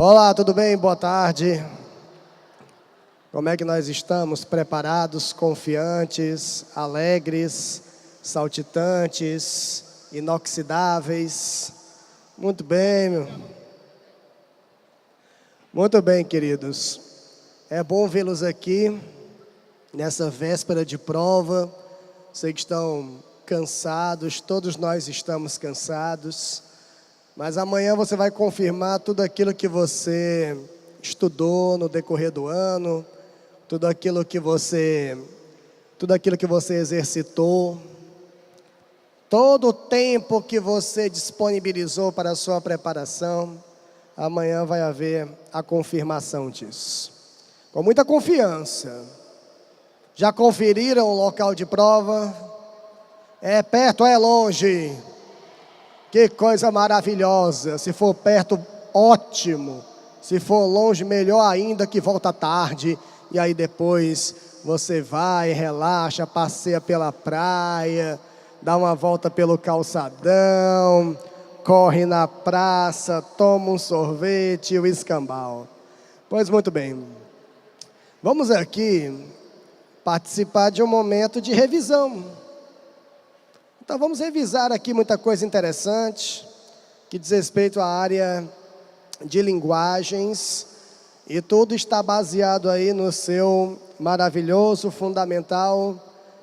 Olá, tudo bem? Boa tarde. Como é que nós estamos? Preparados, confiantes, alegres, saltitantes, inoxidáveis? Muito bem, meu. Muito bem, queridos. É bom vê-los aqui nessa véspera de prova. Sei que estão cansados, todos nós estamos cansados. Mas amanhã você vai confirmar tudo aquilo que você estudou no decorrer do ano, tudo aquilo que você exercitou, todo o tempo que você disponibilizou para a sua preparação. Amanhã vai haver a confirmação disso. Com muita confiança. Já conferiram o local de prova? É perto ou é longe? Que coisa maravilhosa. Se for perto, ótimo. Se for longe, melhor ainda, que volta tarde. E aí depois você vai, relaxa, passeia pela praia, dá uma volta pelo calçadão, corre na praça, toma um sorvete e o escambau. Pois muito bem. Vamos aqui participar de um momento de revisão. Então vamos revisar aqui muita coisa interessante que diz respeito à área de linguagens, e tudo está baseado aí no seu maravilhoso, fundamental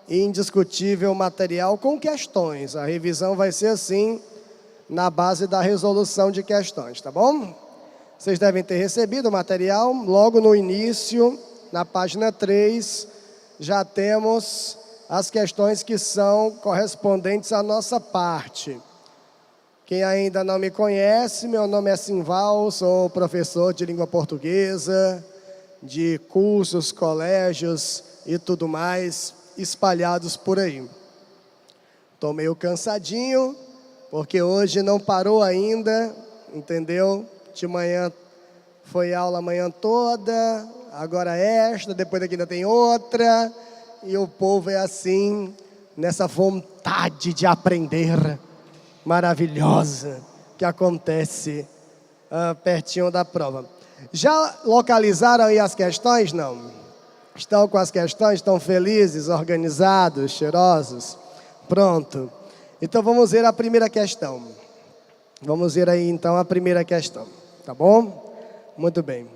e indiscutível material com questões. A revisão vai ser assim, na base da resolução de questões, tá bom? Vocês devem ter recebido o material logo no início, na página 3, já temos as questões que são correspondentes à nossa parte. Quem ainda não me conhece, meu nome é Simval, sou professor de língua portuguesa, de cursos, colégios e tudo mais, espalhados por aí. Estou meio cansadinho, porque hoje não parou ainda, entendeu? De manhã foi aula a manhã toda, agora esta, depois daqui ainda tem outra. E o povo é assim, nessa vontade de aprender maravilhosa que acontece pertinho da prova. Já localizaram aí as questões? Não? Estão com as questões? Estão felizes, organizados, cheirosos? Pronto. Então vamos ver a primeira questão. Vamos ver aí então a primeira questão, tá bom? Muito bem.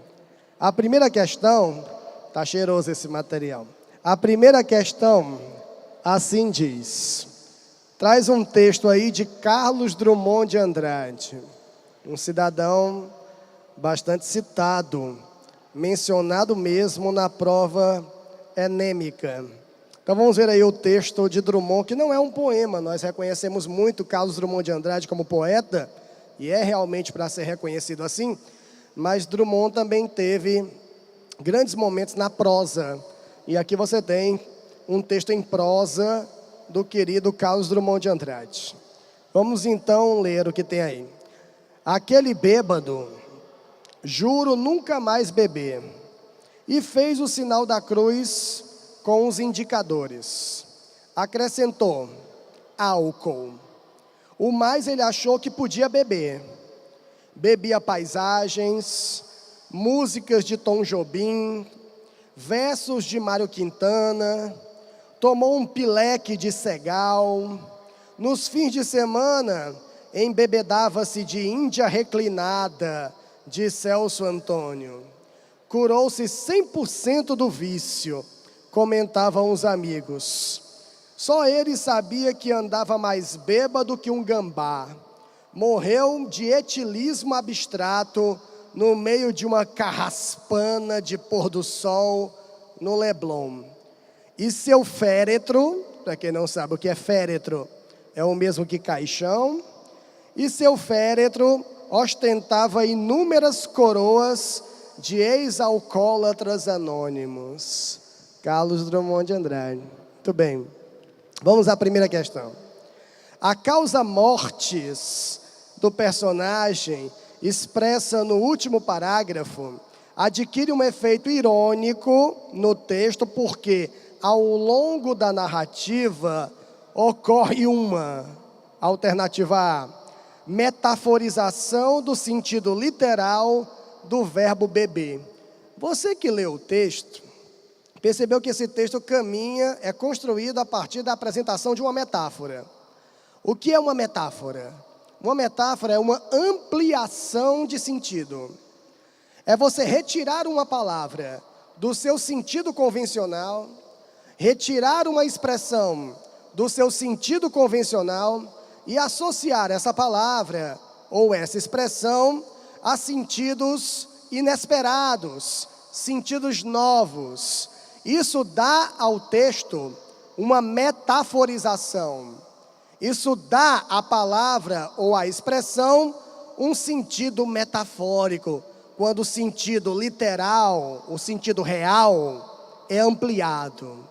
A primeira questão, tá cheiroso esse material. A primeira questão, assim diz, traz um texto aí de Carlos Drummond de Andrade, um cidadão bastante citado, mencionado mesmo na prova enêmica. Então vamos ver aí o texto de Drummond, que não é um poema, nós reconhecemos muito Carlos Drummond de Andrade como poeta, e é realmente para ser reconhecido assim, mas Drummond também teve grandes momentos na prosa. E aqui você tem um texto em prosa do querido Carlos Drummond de Andrade. Vamos então ler o que tem aí. Aquele bêbado, juro nunca mais beber, e fez o sinal da cruz com os indicadores. Acrescentou, álcool. O mais ele achou que podia beber. Bebia paisagens, músicas de Tom Jobim, versos de Mário Quintana, tomou um pileque de Segal, nos fins de semana embebedava-se de Índia reclinada, de Celso Antônio. Curou-se 100% do vício, comentavam os amigos. Só ele sabia que andava mais bêbado que um gambá. Morreu de etilismo abstrato, no meio de uma carraspana de pôr do sol no Leblon. E seu féretro, para quem não sabe o que é féretro, é o mesmo que caixão, e seu féretro ostentava inúmeras coroas de ex-alcoólatras anônimos. Carlos Drummond de Andrade. Muito bem, vamos à primeira questão. A causa mortis do personagem expressa no último parágrafo, adquire um efeito irônico no texto, porque ao longo da narrativa ocorre uma alternativa A, metaforização do sentido literal do verbo beber. Você que leu o texto, percebeu que esse texto é construído a partir da apresentação de uma metáfora. O que é uma metáfora? Uma metáfora é uma ampliação de sentido. É você retirar uma palavra do seu sentido convencional, retirar uma expressão do seu sentido convencional e associar essa palavra ou essa expressão a sentidos inesperados, sentidos novos. Isso dá ao texto uma metaforização. Isso dá à palavra ou à expressão um sentido metafórico, quando o sentido literal, o sentido real, é ampliado.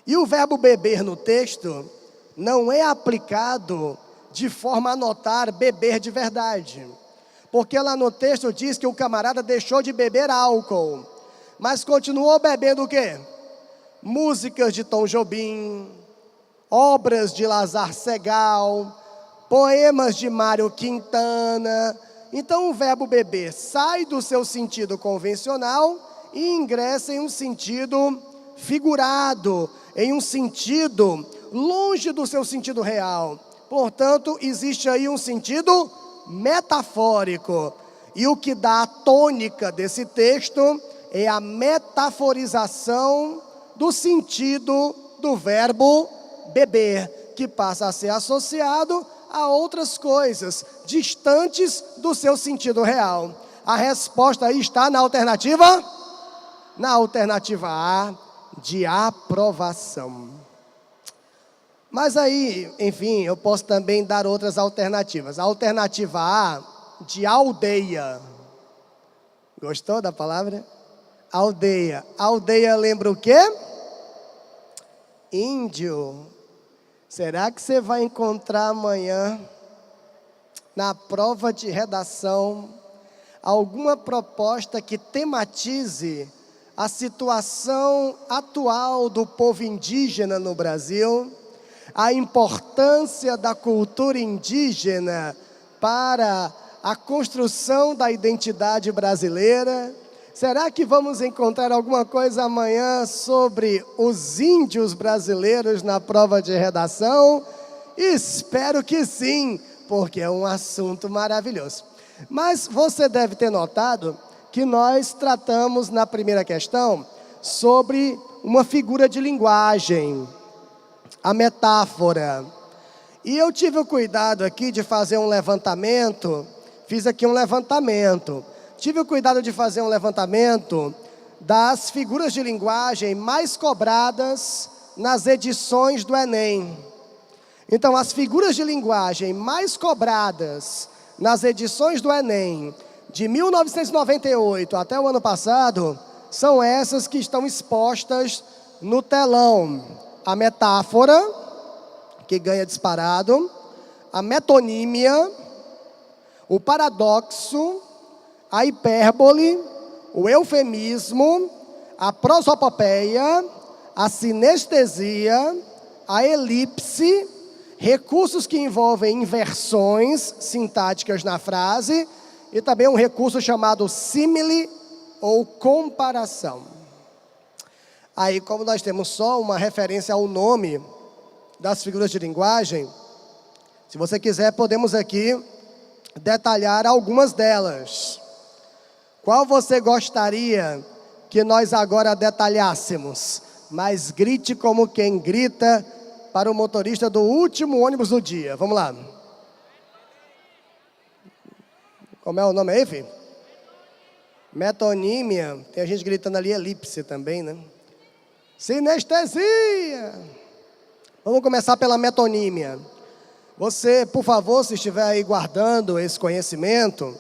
E o verbo beber no texto não é aplicado de forma a notar beber de verdade. Porque lá no texto diz que o camarada deixou de beber álcool, mas continuou bebendo o quê? Músicas de Tom Jobim, obras de Lazar Segal, poemas de Mário Quintana. Então o verbo beber sai do seu sentido convencional e ingressa em um sentido figurado, em um sentido longe do seu sentido real. Portanto, existe aí um sentido metafórico. E o que dá a tônica desse texto é a metaforização do sentido do verbo beber, que passa a ser associado a outras coisas distantes do seu sentido real. A resposta aí está na alternativa? Na alternativa A, de aprovação. Mas aí, enfim, eu posso também dar outras alternativas. A alternativa A, de aldeia. Gostou da palavra? Aldeia. Aldeia lembra o quê? Índio. Será que você vai encontrar amanhã, na prova de redação, alguma proposta que tematize a situação atual do povo indígena no Brasil, a importância da cultura indígena para a construção da identidade brasileira? Será que vamos encontrar alguma coisa amanhã sobre os índios brasileiros na prova de redação? Espero que sim, porque é um assunto maravilhoso. Mas você deve ter notado que nós tratamos na primeira questão sobre uma figura de linguagem, a metáfora. E eu tive o cuidado aqui de fazer um levantamento, fiz aqui um levantamento. Tive o cuidado de fazer um levantamento das figuras de linguagem mais cobradas nas edições do Enem. Então, as figuras de linguagem mais cobradas nas edições do Enem, de 1998 até o ano passado, são essas que estão expostas no telão. A metáfora, que ganha disparado, a metonímia, o paradoxo, a hipérbole, o eufemismo, a prosopopeia, a sinestesia, a elipse, recursos que envolvem inversões sintáticas na frase e também um recurso chamado símile ou comparação. Aí, como nós temos só uma referência ao nome das figuras de linguagem, se você quiser, podemos aqui detalhar algumas delas. Qual você gostaria que nós agora detalhássemos? Mas grite como quem grita para o motorista do último ônibus do dia. Vamos lá. Como é o nome aí, filho? Metonímia. Tem gente gritando ali, elipse também, né? Sinestesia. Vamos começar pela metonímia. Você, por favor, se estiver aí guardando esse conhecimento,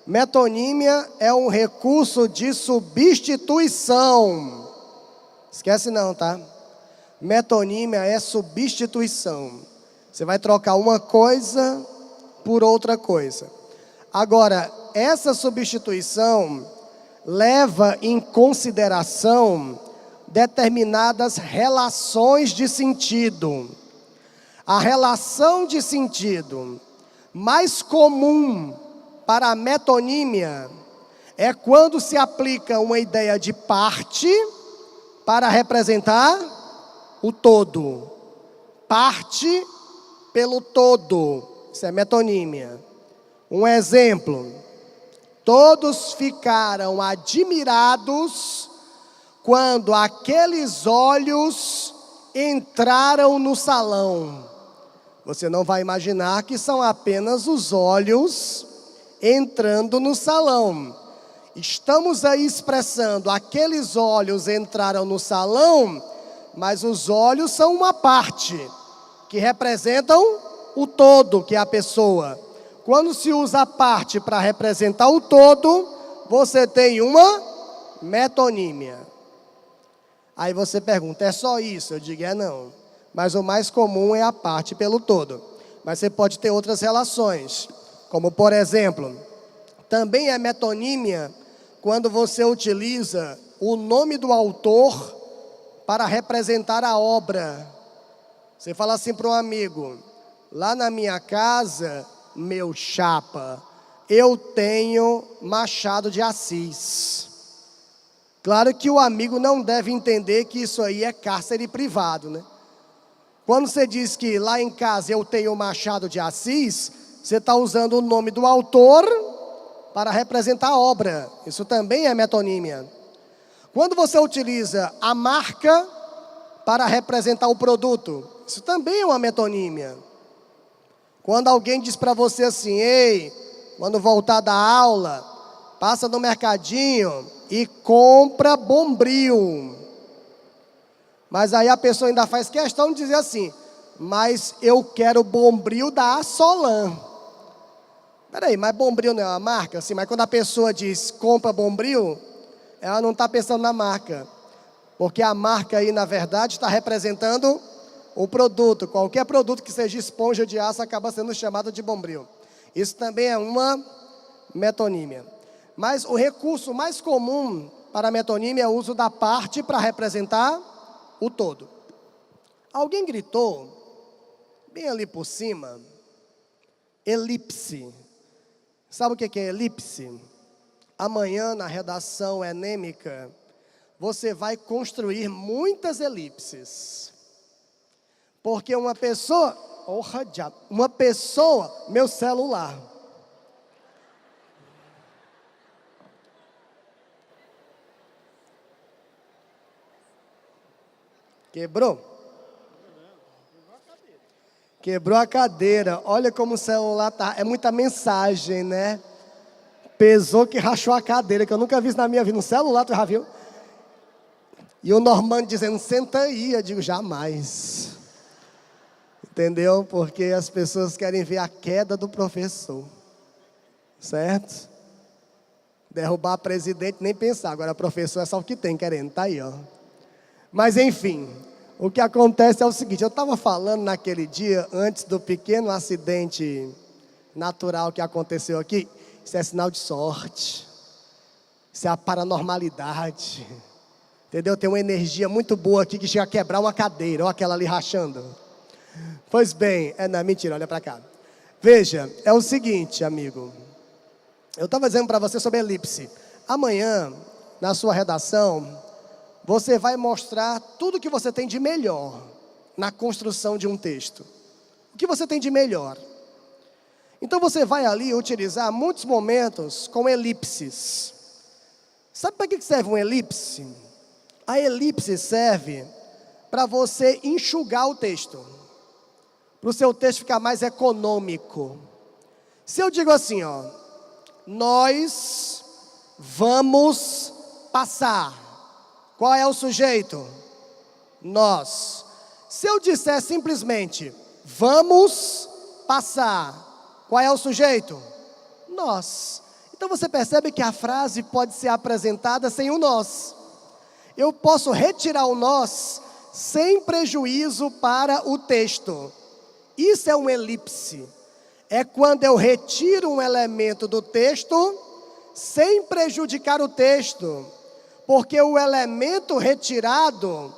metonímia é um recurso de substituição. Esquece não, tá? Metonímia é substituição. Você vai trocar uma coisa por outra coisa. Agora, essa substituição leva em consideração determinadas relações de sentido. A relação de sentido mais comum para a metonímia É quando se aplica uma ideia de parte para representar o todo. Parte pelo todo. Isso é metonímia. Um exemplo. Todos ficaram admirados quando aqueles olhos entraram no salão. Você não vai imaginar que são apenas os olhos entrando no salão. Estamos aí expressando, aqueles olhos entraram no salão, mas os olhos são uma parte, que representam o todo, que é a pessoa. Quando se usa a parte para representar o todo, você tem uma metonímia. Aí você pergunta, é só isso? Eu digo, não. Mas o mais comum é a parte pelo todo. Mas você pode ter outras relações, como por exemplo, também é metonímia quando você utiliza o nome do autor para representar a obra. Você fala assim para um amigo, lá na minha casa, meu chapa, eu tenho Machado de Assis. Claro que o amigo não deve entender que isso aí é cárcere privado, né? Quando você diz que lá em casa eu tenho Machado de Assis, você está usando o nome do autor para representar a obra. Isso também é metonímia. Quando você utiliza a marca para representar o produto, isso também é uma metonímia. Quando alguém diz para você assim, ei, quando voltar da aula, passa no mercadinho e compra Bombril. Mas aí a pessoa ainda faz questão de dizer assim, mas eu quero Bombril da Assolan. Peraí, mas Bombril não é uma marca? Assim, mas quando a pessoa diz compra Bombril, ela não está pensando na marca. Porque a marca aí, na verdade, está representando o produto. Qualquer produto que seja esponja de aço acaba sendo chamado de Bombril. Isso também é uma metonímia. Mas o recurso mais comum para a metonímia é o uso da parte para representar o todo. Alguém gritou, bem ali por cima, elipse. Sabe o que é elipse? Amanhã, na redação enêmica, você vai construir muitas elipses. Porque uma pessoa, meu celular. Quebrou? Quebrou a cadeira. Olha como o celular tá. É muita mensagem, né? Pesou que rachou a cadeira, que eu nunca vi isso na minha vida. No celular, tu já viu? E o Normando dizendo, senta aí. Eu digo, jamais. Entendeu? Porque as pessoas querem ver a queda do professor. Certo? Derrubar presidente, nem pensar. Agora, professor é só o que tem querendo. Tá aí, ó. Mas, enfim, o que acontece é o seguinte. Eu estava falando naquele dia, antes do pequeno acidente natural que aconteceu aqui. Isso é sinal de sorte. Isso é a paranormalidade. Entendeu? Tem uma energia muito boa aqui que chega a quebrar uma cadeira. Olha aquela ali rachando. Pois bem, não, mentira, olha para cá. Veja, é o seguinte, amigo. Eu estava dizendo para você sobre elipse. Amanhã, na sua redação, você vai mostrar tudo que você tem de melhor na construção de um texto. O que você tem de melhor. Então você vai ali utilizar muitos momentos com elipses. Sabe para que serve uma elipse? A elipse serve para você enxugar o texto. Para o seu texto ficar mais econômico. Se eu digo assim, ó, nós vamos passar. Qual é o sujeito? Nós. Se eu disser simplesmente, vamos passar. Qual é o sujeito? Nós. Então você percebe que a frase pode ser apresentada sem o nós. Eu posso retirar o nós sem prejuízo para o texto. Isso é uma elipse. É quando eu retiro um elemento do texto sem prejudicar o texto. Porque o elemento retirado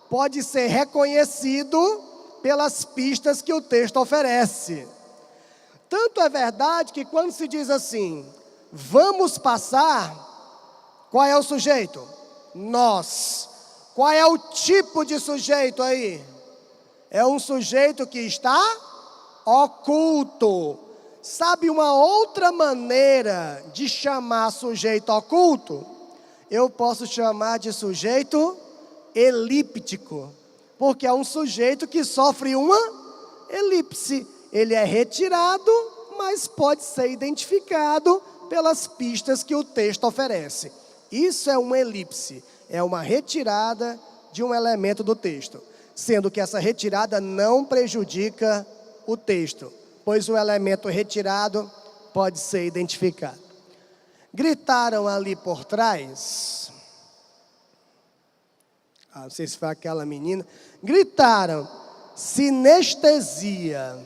pode ser reconhecido pelas pistas que o texto oferece. Tanto é verdade que quando se diz assim, vamos passar, Qual é o sujeito? Nós. Qual é o tipo de sujeito aí? É um sujeito que está oculto. Sabe uma outra maneira de chamar sujeito oculto? Eu posso chamar de sujeito elíptico, porque é um sujeito que sofre uma elipse. Ele é retirado, mas pode ser identificado pelas pistas que o texto oferece. Isso é uma elipse, é uma retirada de um elemento do texto, sendo que essa retirada não prejudica o texto, pois o elemento retirado pode ser identificado. Gritaram ali por trás, não sei se foi aquela menina, gritaram, sinestesia.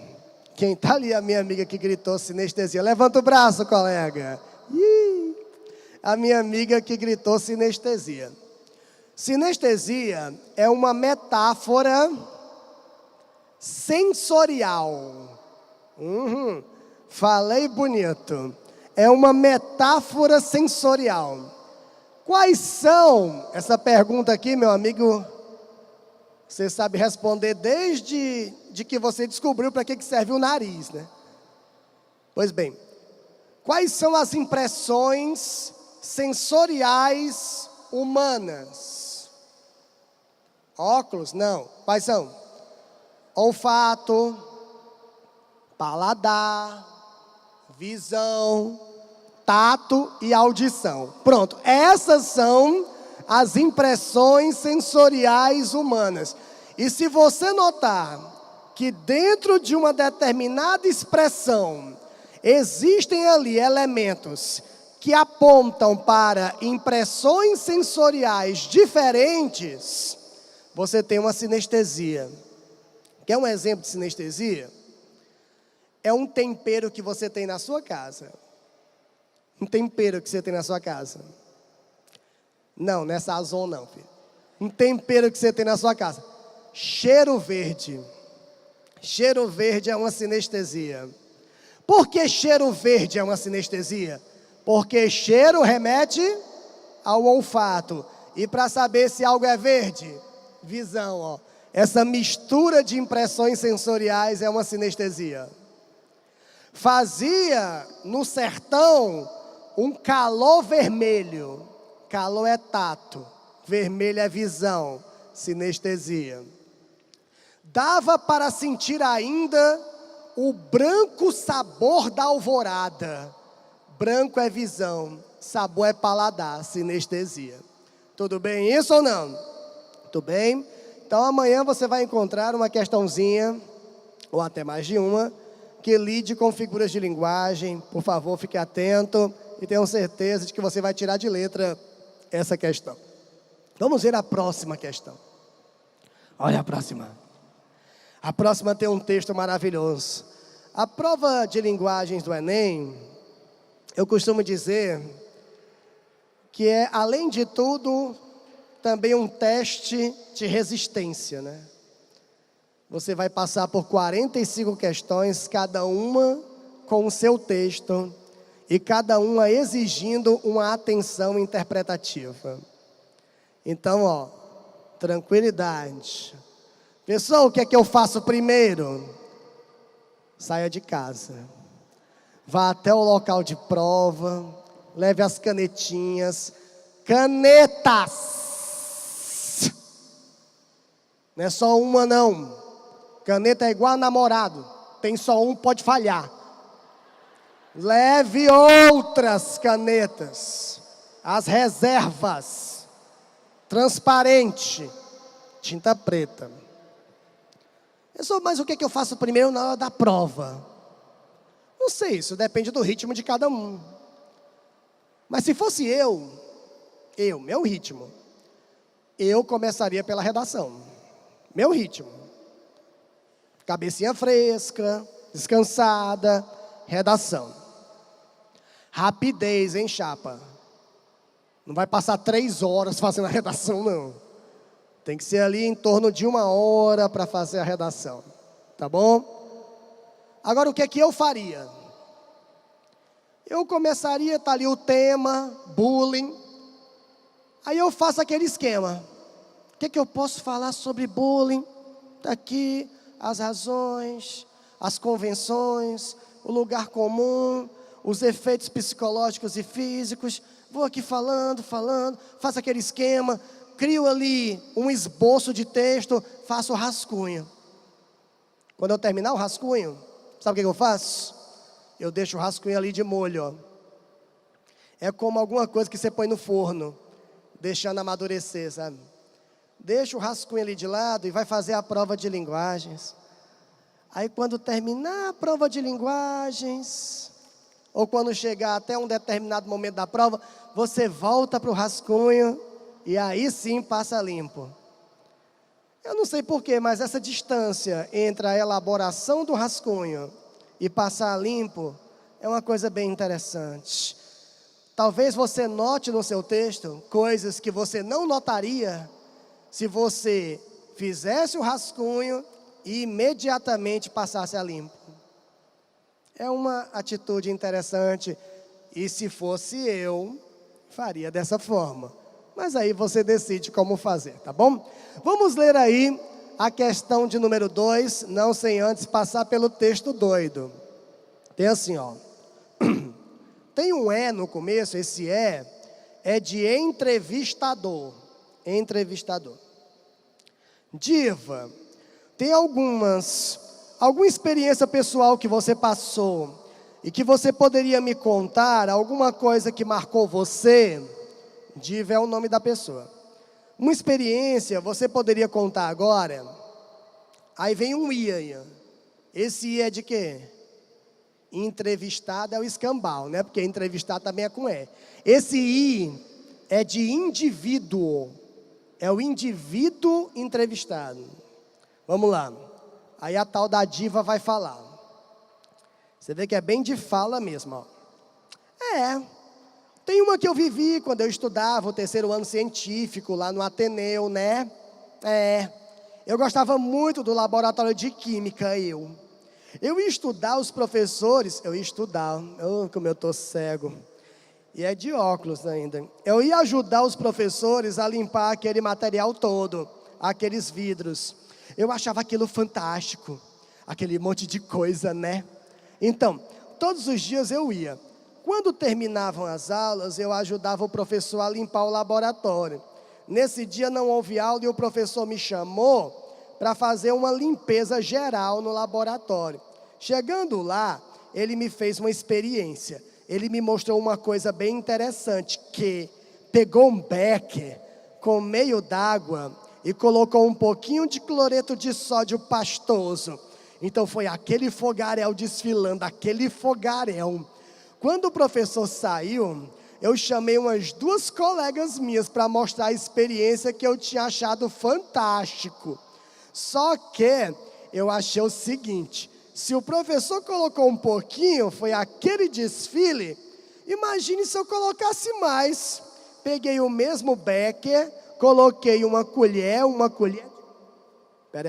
Quem está ali, a minha amiga que gritou sinestesia? Levanta o braço, colega. A minha amiga que gritou sinestesia. Sinestesia é uma metáfora sensorial. Falei bonito. É uma metáfora sensorial. Quais são, essa pergunta aqui, meu amigo, você sabe responder desde que você descobriu para que serve o nariz, né? Pois bem, quais são as impressões sensoriais humanas? Óculos? Não. Quais são? Olfato, paladar, visão, tato e audição. Pronto, essas são as impressões sensoriais humanas. E se você notar que dentro de uma determinada expressão existem ali elementos que apontam para impressões sensoriais diferentes, você tem uma sinestesia. Quer um exemplo de sinestesia? É um tempero que você tem na sua casa. Um tempero que você tem na sua casa. Não, não é sazon não, filho. Um tempero que você tem na sua casa. Cheiro verde. Cheiro verde é uma sinestesia. Por que cheiro verde é uma sinestesia? Porque cheiro remete ao olfato. E para saber se algo é verde, visão, ó. Essa mistura de impressões sensoriais é uma sinestesia. Fazia no sertão um calor vermelho. Calor é tato, vermelho é visão, sinestesia. Dava para sentir ainda o branco sabor da alvorada. Branco é visão, sabor é paladar, sinestesia. Tudo bem isso ou não? Tudo bem? Então amanhã você vai encontrar uma questãozinha, ou até mais de uma, que lide com figuras de linguagem. Por favor, fique atento e tenham certeza de que você vai tirar de letra essa questão. Vamos ver a próxima questão. Olha a próxima. A próxima tem um texto maravilhoso. A prova de linguagens do Enem, eu costumo dizer que é, além de tudo, também um teste de resistência, né? Você vai passar por 45 questões, cada uma com o seu texto, e cada uma exigindo uma atenção interpretativa. Então, ó, tranquilidade. Pessoal, o que é que eu faço primeiro? Saia de casa. Vá até o local de prova, leve as canetinhas. Canetas! Não é só uma, não. Caneta é igual a namorado. Tem só um, pode falhar. Leve outras canetas. As reservas. Transparente. Tinta preta. Mas o que é que eu faço primeiro na hora da prova? Não sei, isso depende do ritmo de cada um. Mas se fosse meu ritmo, eu começaria pela redação. Meu ritmo. Cabecinha fresca, descansada, redação. Rapidez, hein, chapa? Não vai passar 3 horas fazendo a redação, não. Tem que ser ali em torno de 1 hora para fazer a redação. Tá bom? Agora, o que é que eu faria? Eu começaria, tá ali o tema, bullying. Aí eu faço aquele esquema. O que eu posso falar sobre bullying? Está aqui as razões, as convenções, o lugar comum, os efeitos psicológicos e físicos. Vou aqui falando, faço aquele esquema, crio ali um esboço de texto, faço o rascunho. Quando eu terminar o rascunho, sabe o que eu faço? Eu deixo o rascunho ali de molho, ó. É como alguma coisa que você põe no forno, deixando amadurecer, sabe? Deixa o rascunho ali de lado e vai fazer a prova de linguagens. Aí quando terminar a prova de linguagens, ou quando chegar até um determinado momento da prova, você volta para o rascunho e aí sim passa limpo. Eu não sei porquê, mas essa distância entre a elaboração do rascunho e passar limpo é uma coisa bem interessante. Talvez você note no seu texto coisas que você não notaria se você fizesse o rascunho e imediatamente passasse a limpo. É uma atitude interessante e se fosse eu, faria dessa forma. Mas aí você decide como fazer, tá bom? Vamos ler aí a questão de número 2, não sem antes passar pelo texto doido. Tem assim, ó. Tem um "é" no começo, esse "é" de entrevistador. Entrevistador. Diva, tem alguma experiência pessoal que você passou e que você poderia me contar, alguma coisa que marcou você? Diva é o nome da pessoa. Uma experiência você poderia contar agora? Aí vem um "i" aí. Esse "i" é de quê? Entrevistado é o escambau, né? Porque entrevistado também é com "e". Esse "i" é de indivíduo. É o indivíduo entrevistado. Vamos lá. Aí a tal da diva vai falar. Você vê que é bem de fala mesmo, ó. Tem uma que eu vivi quando eu estudava o 3º ano científico lá no Ateneu, né? Eu gostava muito do laboratório de química, eu ia estudar os professores, como eu tô cego. E é de óculos ainda. Eu ia ajudar os professores a limpar aquele material todo, aqueles vidros. Eu achava aquilo fantástico, aquele monte de coisa, né? Então, todos os dias eu ia. Quando terminavam as aulas, eu ajudava o professor a limpar o laboratório. Nesse dia não houve aula e o professor me chamou para fazer uma limpeza geral no laboratório. Chegando lá, ele me fez uma experiência. Ele me mostrou uma coisa bem interessante, que pegou um becker com meio d'água e colocou um pouquinho de cloreto de sódio pastoso. Então foi aquele fogaréu desfilando, aquele fogaréu. Quando o professor saiu, eu chamei umas 2 colegas minhas para mostrar a experiência que eu tinha achado fantástico. Só que eu achei o seguinte: se o professor colocou um pouquinho, foi aquele desfile, imagine se eu colocasse mais. Peguei o mesmo becker, coloquei uma colher,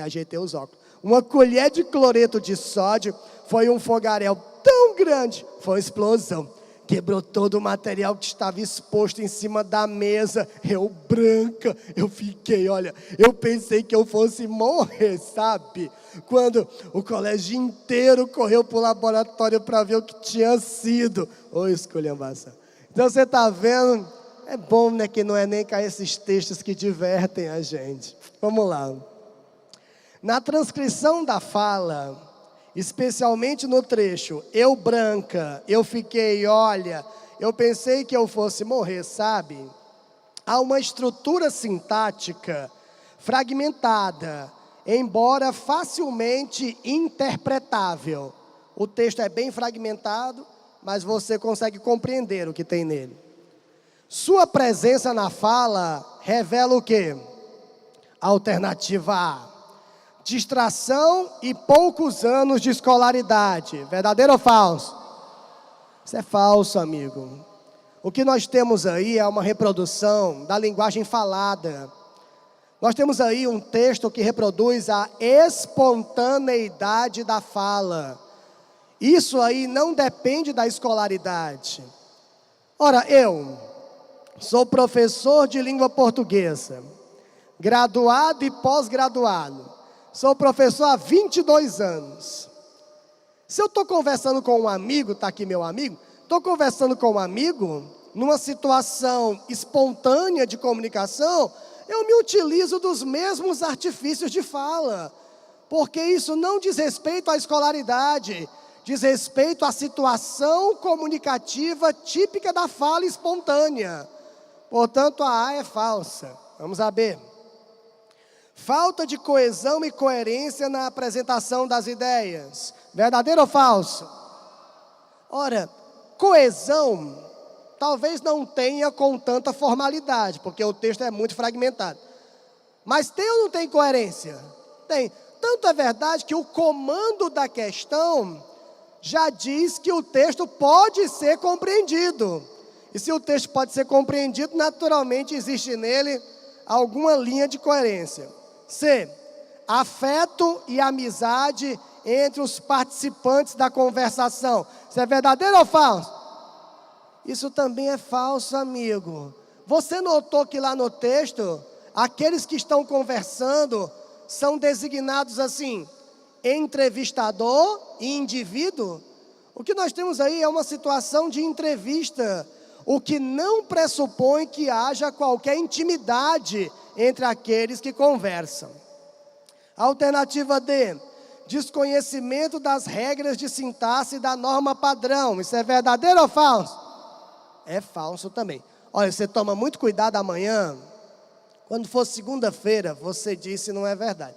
ajeitei os óculos. Uma colher de cloreto de sódio, foi um fogaréu tão grande, foi uma explosão. Quebrou todo o material que estava exposto em cima da mesa. Eu branca, eu fiquei, olha, eu pensei que eu fosse morrer, sabe? Quando o colégio inteiro correu para o laboratório para ver o que tinha sido. Ô, esculhambação. Então você está vendo, é bom, né, que não é nem cá esses textos que divertem a gente. Vamos lá. Na transcrição da fala, especialmente no trecho, eu branca, eu fiquei, olha, eu pensei que eu fosse morrer, sabe? Há uma estrutura sintática fragmentada, embora facilmente interpretável. O texto é bem fragmentado, mas você consegue compreender o que tem nele. Sua presença na fala revela o quê? Alternativa A: distração e poucos anos de escolaridade. Verdadeiro ou falso? Isso é falso, amigo. O que nós temos aí é uma reprodução da linguagem falada. Nós temos aí um texto que reproduz a espontaneidade da fala. Isso aí não depende da escolaridade. Ora, eu Sou professor de língua portuguesa, graduado e pós-graduado. Sou professor há 22 anos. Se eu estou conversando com um amigo, está aqui meu amigo, estou conversando com um amigo, numa situação espontânea de comunicação, eu me utilizo dos mesmos artifícios de fala, porque isso não diz respeito à escolaridade, diz respeito à situação comunicativa típica da fala espontânea. Portanto, a A é falsa. Vamos a B. Falta de coesão e coerência na apresentação das ideias. Verdadeiro ou falso? Ora, coesão talvez não tenha com tanta formalidade, porque o texto é muito fragmentado. Mas tem ou não tem coerência? Tem. Tanto é verdade que o comando da questão já diz que o texto pode ser compreendido. E se o texto pode ser compreendido, naturalmente existe nele alguma linha de coerência. C. Afeto e amizade entre os participantes da conversação. Isso é verdadeiro ou falso? Isso também é falso, amigo. Você notou que lá no texto, aqueles que estão conversando são designados assim, entrevistador e indivíduo? O que nós temos aí é uma situação de entrevista, o que não pressupõe que haja qualquer intimidade entre aqueles que conversam. Alternativa D, desconhecimento das regras de sintaxe da norma padrão. Isso é verdadeiro ou falso? É falso também. Olha, você toma muito cuidado amanhã, quando for segunda-feira, você disse não é verdade.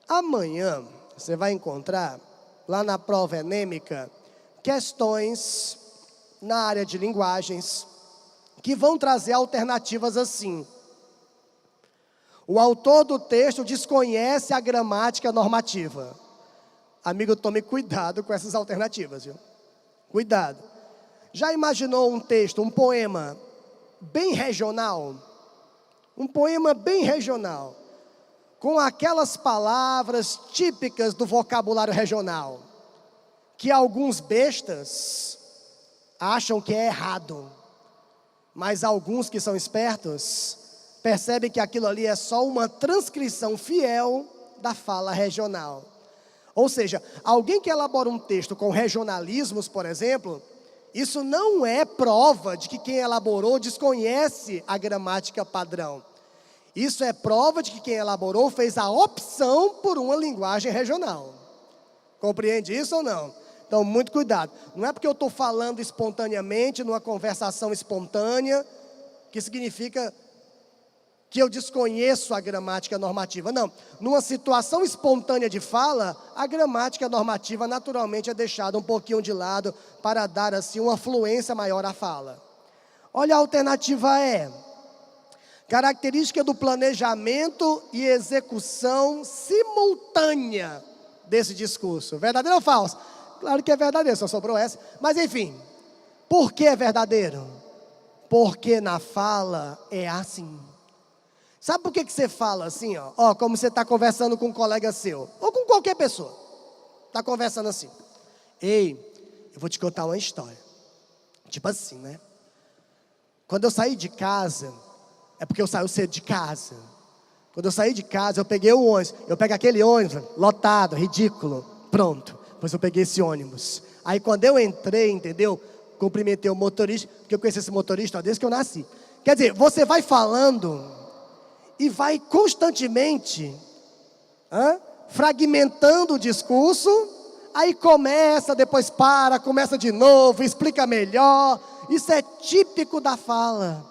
Amanhã, você vai encontrar, lá na prova enêmica, questões na área de linguagens, que vão trazer alternativas assim. O autor do texto desconhece a gramática normativa. Amigo, tome cuidado com essas alternativas, viu? Cuidado. Já imaginou um texto, um poema bem regional? Um poema bem regional, com aquelas palavras típicas do vocabulário regional, que alguns bestas acham que é errado, mas alguns que são espertos percebem que aquilo ali é só uma transcrição fiel da fala regional. Ou seja, alguém que elabora um texto com regionalismos, por exemplo, isso não é prova de que quem elaborou desconhece a gramática padrão. Isso é prova de que quem elaborou fez a opção por uma linguagem regional. Compreende isso ou não? Então, muito cuidado. Não é porque eu estou falando espontaneamente, numa conversação espontânea, que significa que eu desconheço a gramática normativa. Não. Numa situação espontânea de fala, a gramática normativa naturalmente é deixada um pouquinho de lado para dar assim uma fluência maior à fala. Olha a alternativa E. Característica do planejamento e execução simultânea desse discurso. Verdadeiro ou falso? Claro que é verdadeiro, só sobrou essa. Mas enfim, por que é verdadeiro? Porque na fala é assim. Sabe por que você fala assim, ó? Como você está conversando com um colega seu, ou com qualquer pessoa. Está conversando assim. Ei, eu vou te contar uma história. Tipo assim, né? Quando eu saí de casa, é porque eu saí cedo de casa. Quando eu saí de casa, eu peguei o ônibus. Eu pego aquele ônibus lotado, ridículo. Pronto, pois eu peguei esse ônibus. Aí quando eu entrei, entendeu? Cumprimentei o motorista, porque eu conheci esse motorista desde que eu nasci. Quer dizer, você vai falando e vai constantemente fragmentando o discurso, aí começa, depois para, começa de novo, explica melhor. Isso é típico da fala.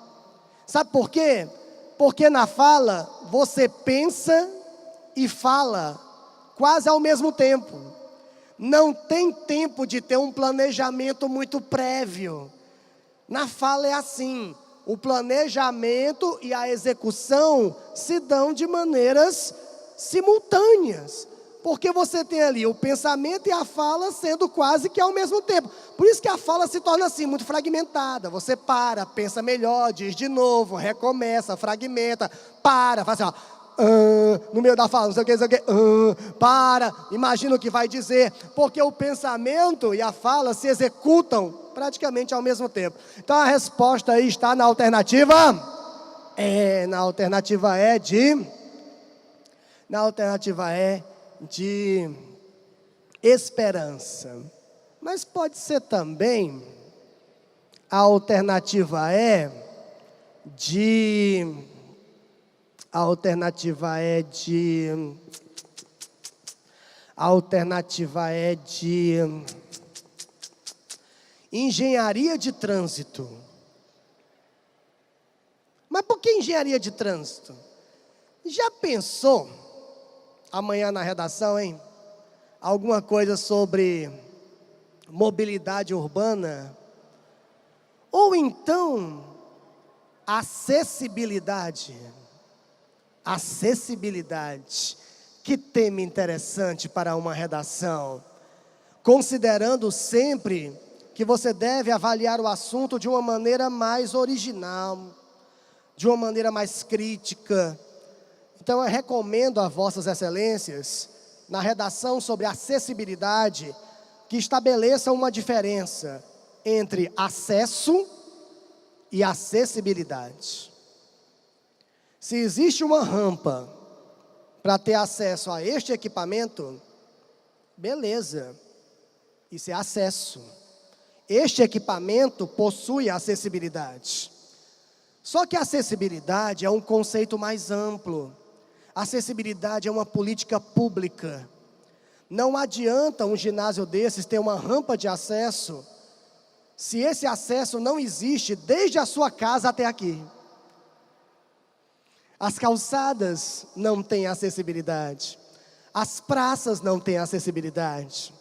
Sabe por quê? Porque na fala você pensa e fala quase ao mesmo tempo. Não tem tempo de ter um planejamento muito prévio. Na fala é assim. O planejamento e a execução se dão de maneiras simultâneas. Porque você tem ali o pensamento e a fala sendo quase que ao mesmo tempo. Por isso que a fala se torna assim, muito fragmentada. Você para, pensa melhor, diz de novo, recomeça, fragmenta, para, faz assim, no meio da fala, não sei o que, para, imagina o que vai dizer. Porque o pensamento e a fala se executam praticamente ao mesmo tempo. Então a resposta aí está na alternativa na alternativa E de esperança. Mas pode ser também a alternativa E de engenharia de trânsito. Mas por que engenharia de trânsito? Já pensou, amanhã na redação, hein? Alguma coisa sobre mobilidade urbana? Ou então, acessibilidade. Acessibilidade. Que tema interessante para uma redação. Considerando sempre que você deve avaliar o assunto de uma maneira mais original, de uma maneira mais crítica. Então eu recomendo a vossas excelências, na redação sobre acessibilidade, que estabeleçam uma diferença entre acesso e acessibilidade. Se existe uma rampa para ter acesso a este equipamento, beleza, isso é acesso. Este equipamento possui acessibilidade. Só que a acessibilidade é um conceito mais amplo. Acessibilidade é uma política pública. Não adianta um ginásio desses ter uma rampa de acesso, se esse acesso não existe desde a sua casa até aqui. As calçadas não têm acessibilidade. As praças não têm acessibilidade.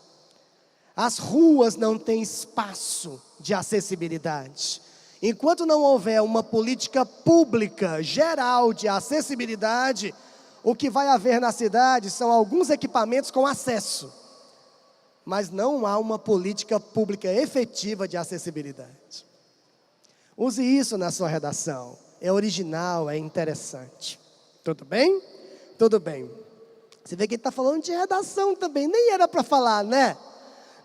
As ruas não têm espaço de acessibilidade. Enquanto não houver uma política pública geral de acessibilidade, o que vai haver na cidade são alguns equipamentos com acesso, mas não há uma política pública efetiva de acessibilidade. Use isso na sua redação. É original, é interessante. Tudo bem? Tudo bem. Você vê que ele está falando de redação também. Nem era para falar, né?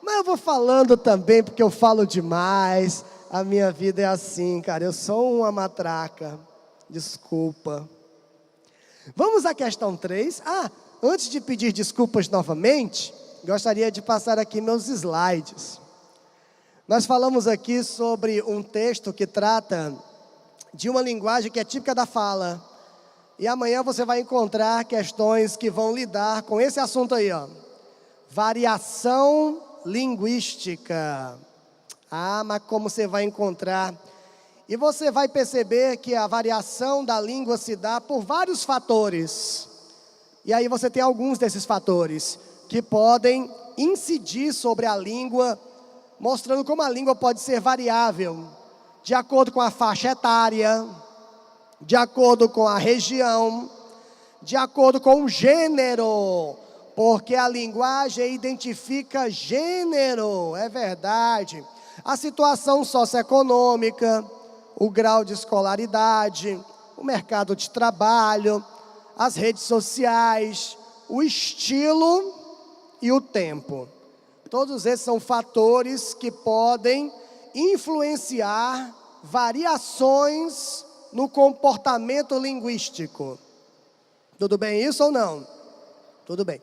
Mas eu vou falando também, porque eu falo demais. A minha vida é assim, cara. Eu sou uma matraca. Desculpa. Vamos à questão 3. Antes de pedir desculpas novamente, gostaria de passar aqui meus slides. Nós falamos aqui sobre um texto que trata de uma linguagem que é típica da fala. E amanhã você vai encontrar questões que vão lidar com esse assunto aí, ó. Variação linguística. Mas como você vai encontrar? E você vai perceber que a variação da língua se dá por vários fatores. E aí você tem alguns desses fatores que podem incidir sobre a língua, mostrando como a língua pode ser variável, de acordo com a faixa etária, de acordo com a região, de acordo com o gênero, porque a linguagem identifica gênero, é verdade. A situação socioeconômica, o grau de escolaridade, o mercado de trabalho, as redes sociais, o estilo e o tempo. Todos esses são fatores que podem influenciar variações no comportamento linguístico. Tudo bem isso ou não? Tudo bem.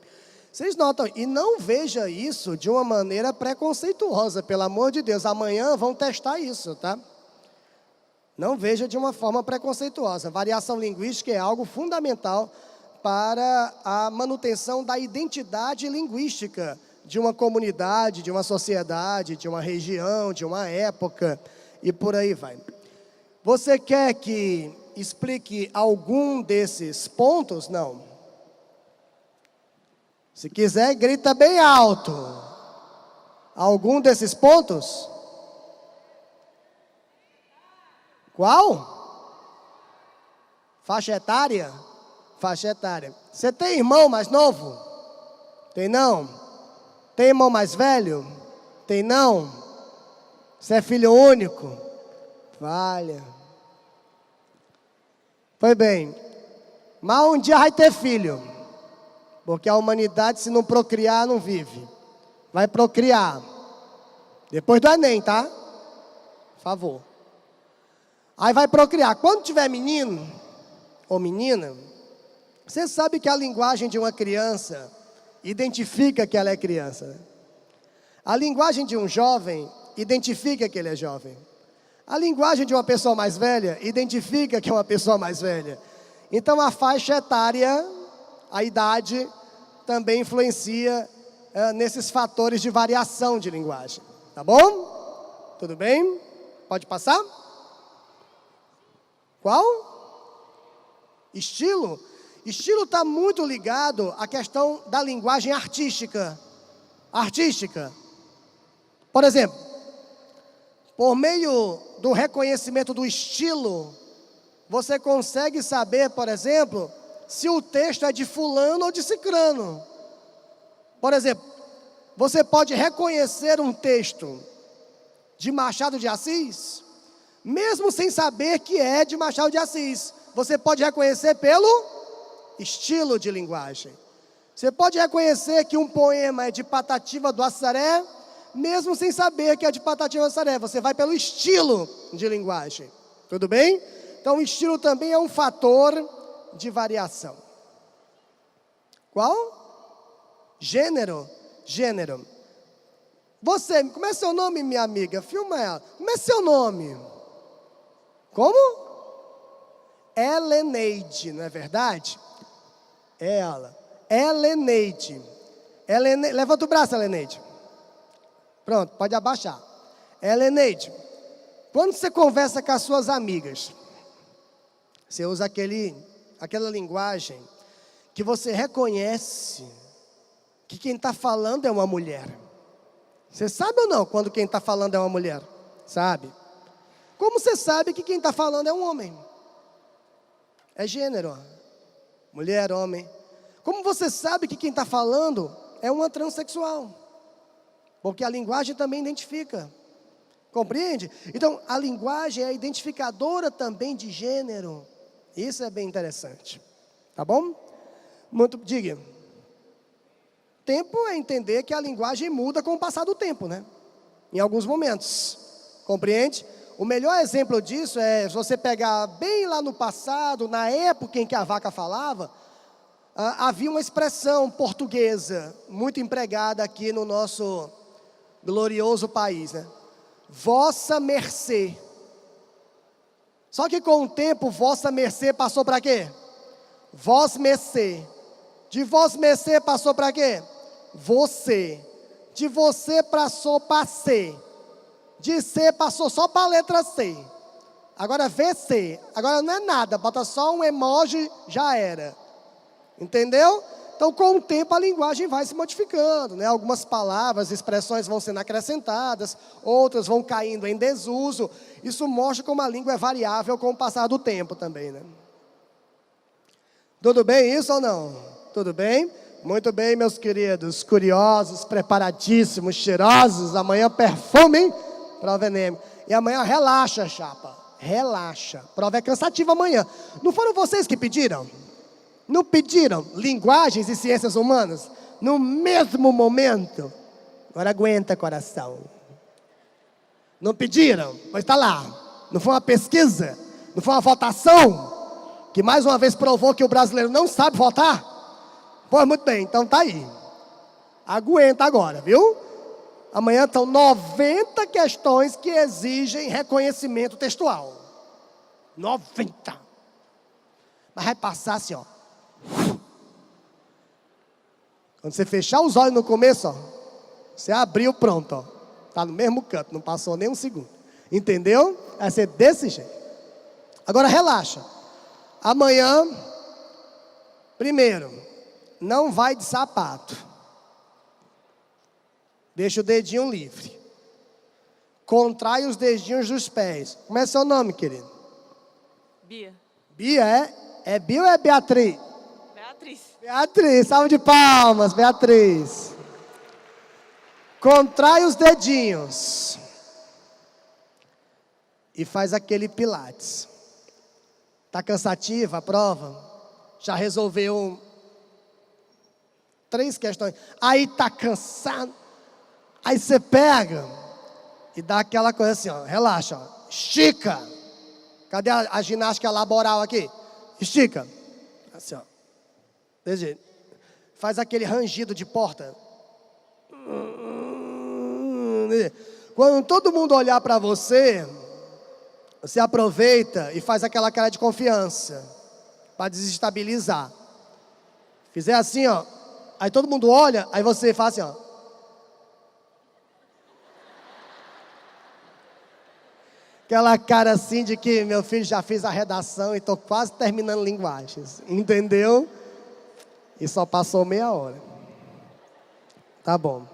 Vocês notam, e não veja isso de uma maneira preconceituosa, pelo amor de Deus. Amanhã vão testar isso, tá? Não veja de uma forma preconceituosa. Variação linguística é algo fundamental para a manutenção da identidade linguística de uma comunidade, de uma sociedade, de uma região, de uma época e por aí vai. Você quer que explique algum desses pontos? Não. Se quiser, grita bem alto. Algum desses pontos? Qual? Faixa etária? Faixa etária. Você tem irmão mais novo? Tem não? Tem irmão mais velho? Tem não? Você é filho único? Valha. Pois bem, mas um dia vai ter filho. Porque a humanidade, se não procriar, não vive. Vai procriar. Depois do Enem, tá? Favor. Aí vai procriar. Quando tiver menino ou menina, você sabe que a linguagem de uma criança identifica que ela é criança, né? A linguagem de um jovem identifica que ele é jovem. A linguagem de uma pessoa mais velha identifica que é uma pessoa mais velha. Então a faixa etária, a idade, também influencia nesses fatores de variação de linguagem. Tá bom? Tudo bem? Pode passar? Qual? Estilo? Estilo está muito ligado à questão da linguagem artística. Artística. Por exemplo, por meio do reconhecimento do estilo, você consegue saber, por exemplo, se o texto é de fulano ou de cicrano. Por exemplo, você pode reconhecer um texto de Machado de Assis, mesmo sem saber que é de Machado de Assis. Você pode reconhecer pelo estilo de linguagem. Você pode reconhecer que um poema é de Patativa do Assaré, mesmo sem saber que é de Patativa do Assaré. Você vai pelo estilo de linguagem. Tudo bem? Então, o estilo também é um fator de variação. Qual? Gênero. Gênero. Você, como é seu nome, minha amiga? Filma ela. Como é seu nome? Como? Heleneide, não é verdade? Ela. Heleneide. Levanta o braço, Heleneide. Pronto, pode abaixar. Heleneide, quando você conversa com as suas amigas, você usa aquela linguagem que você reconhece que quem está falando é uma mulher. Você sabe ou não quando quem está falando é uma mulher? Sabe? Como você sabe que quem está falando é um homem? É gênero. Mulher, homem. Como você sabe que quem está falando é uma transexual? Porque a linguagem também identifica. Compreende? Então, a linguagem é identificadora também de gênero. Isso é bem interessante. Tá bom? Diga. Tempo é entender que a linguagem muda com o passar do tempo, né? Em alguns momentos. Compreende? O melhor exemplo disso é, se você pegar bem lá no passado, na época em que a vaca falava, havia uma expressão portuguesa, muito empregada aqui no nosso glorioso país, né? Vossa mercê. Só que com o tempo, vossa mercê passou para quê? Vós mercê. De vós mercê passou para quê? Você. De você passou para C. De C passou só para a letra C. Agora VC. Agora não é nada, bota só um emoji, já era. Entendeu? Então, com o tempo, a linguagem vai se modificando, né? Algumas palavras, expressões vão sendo acrescentadas, outras vão caindo em desuso. Isso mostra como a língua é variável com o passar do tempo também, né? Tudo bem isso ou não? Tudo bem? Muito bem, meus queridos, curiosos, preparadíssimos, cheirosos. Amanhã perfumem, prova Enem. E amanhã relaxa, chapa, relaxa. Prova é cansativa amanhã. Não foram vocês que pediram? Não pediram linguagens e ciências humanas no mesmo momento? Agora aguenta, coração. Não pediram? Mas está lá. Não foi uma pesquisa? Não foi uma votação? Que mais uma vez provou que o brasileiro não sabe votar? Pois muito bem, então tá aí. Aguenta agora, viu? Amanhã estão 90 questões que exigem reconhecimento textual. 90. Mas vai passar assim, ó. Quando você fechar os olhos no começo, ó, você abriu, pronto, ó. Tá no mesmo canto, não passou nem um segundo. Entendeu? Vai ser desse jeito. Agora relaxa. Amanhã, primeiro, não vai de sapato. Deixa o dedinho livre. Contrai os dedinhos dos pés. Como é seu nome, querido? Bia. Bia, é? É Bia ou é Beatriz? Beatriz. Beatriz, salve de palmas, Beatriz. Contrai os dedinhos. E faz aquele pilates. Está cansativa a prova? Já resolveu 3 questões. Aí está cansado. Aí você pega E dá aquela coisa assim, ó, relaxa, ó, estica. Cadê a ginástica laboral aqui? Estica. Assim, ó. Desse jeito. Faz aquele rangido de porta. Quando todo mundo olhar para você, você aproveita e faz aquela cara de confiança para desestabilizar. Fizer assim, ó, aí todo mundo olha, aí você faz assim, ó. Aquela cara assim de que meu filho já fez a redação e estou quase terminando linguagens. Entendeu? E só passou meia hora. Tá bom.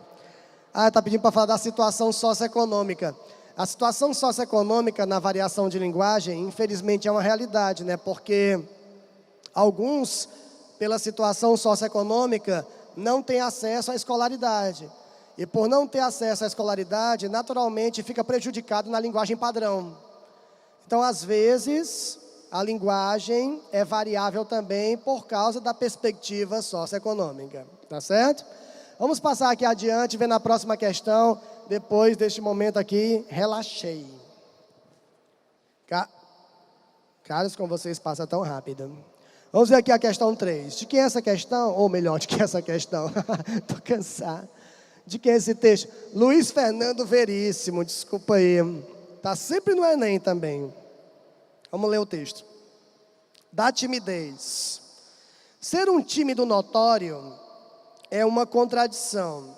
Está pedindo para falar da situação socioeconômica. A situação socioeconômica na variação de linguagem, infelizmente, é uma realidade, né? Porque alguns, pela situação socioeconômica, não têm acesso à escolaridade. E por não ter acesso à escolaridade, naturalmente fica prejudicado na linguagem padrão. Então, às vezes, a linguagem é variável também por causa da perspectiva socioeconômica. Tá certo? Vamos passar aqui adiante, vendo a próxima questão. Depois deste momento aqui, relaxei. Caros, com vocês passa tão rápido. Vamos ver aqui a questão 3. De quem é essa questão? Ou melhor, de quem é essa questão? Estou cansado. De quem é esse texto? Luiz Fernando Veríssimo, desculpa aí. Está sempre no Enem também. Vamos ler o texto. Da timidez. Ser um tímido notório é uma contradição.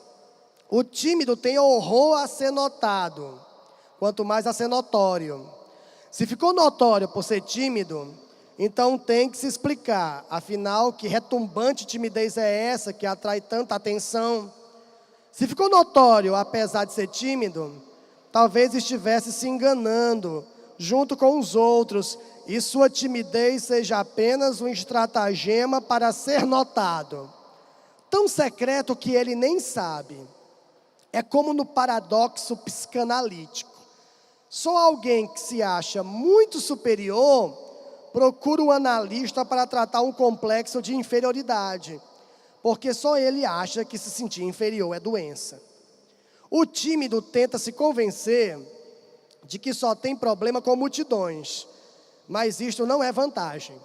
O tímido tem horror a ser notado, quanto mais a ser notório. Se ficou notório por ser tímido, então tem que se explicar. Afinal, que retumbante timidez é essa que atrai tanta atenção? Se ficou notório, apesar de ser tímido, talvez estivesse se enganando junto com os outros e sua timidez seja apenas um estratagema para ser notado. Tão secreto que ele nem sabe. É como no paradoxo psicanalítico. Só alguém que se acha muito superior procura um analista para tratar um complexo de inferioridade, porque só ele acha que se sentir inferior é doença. O tímido tenta se convencer de que só tem problema com multidões, mas isto não é vantagem.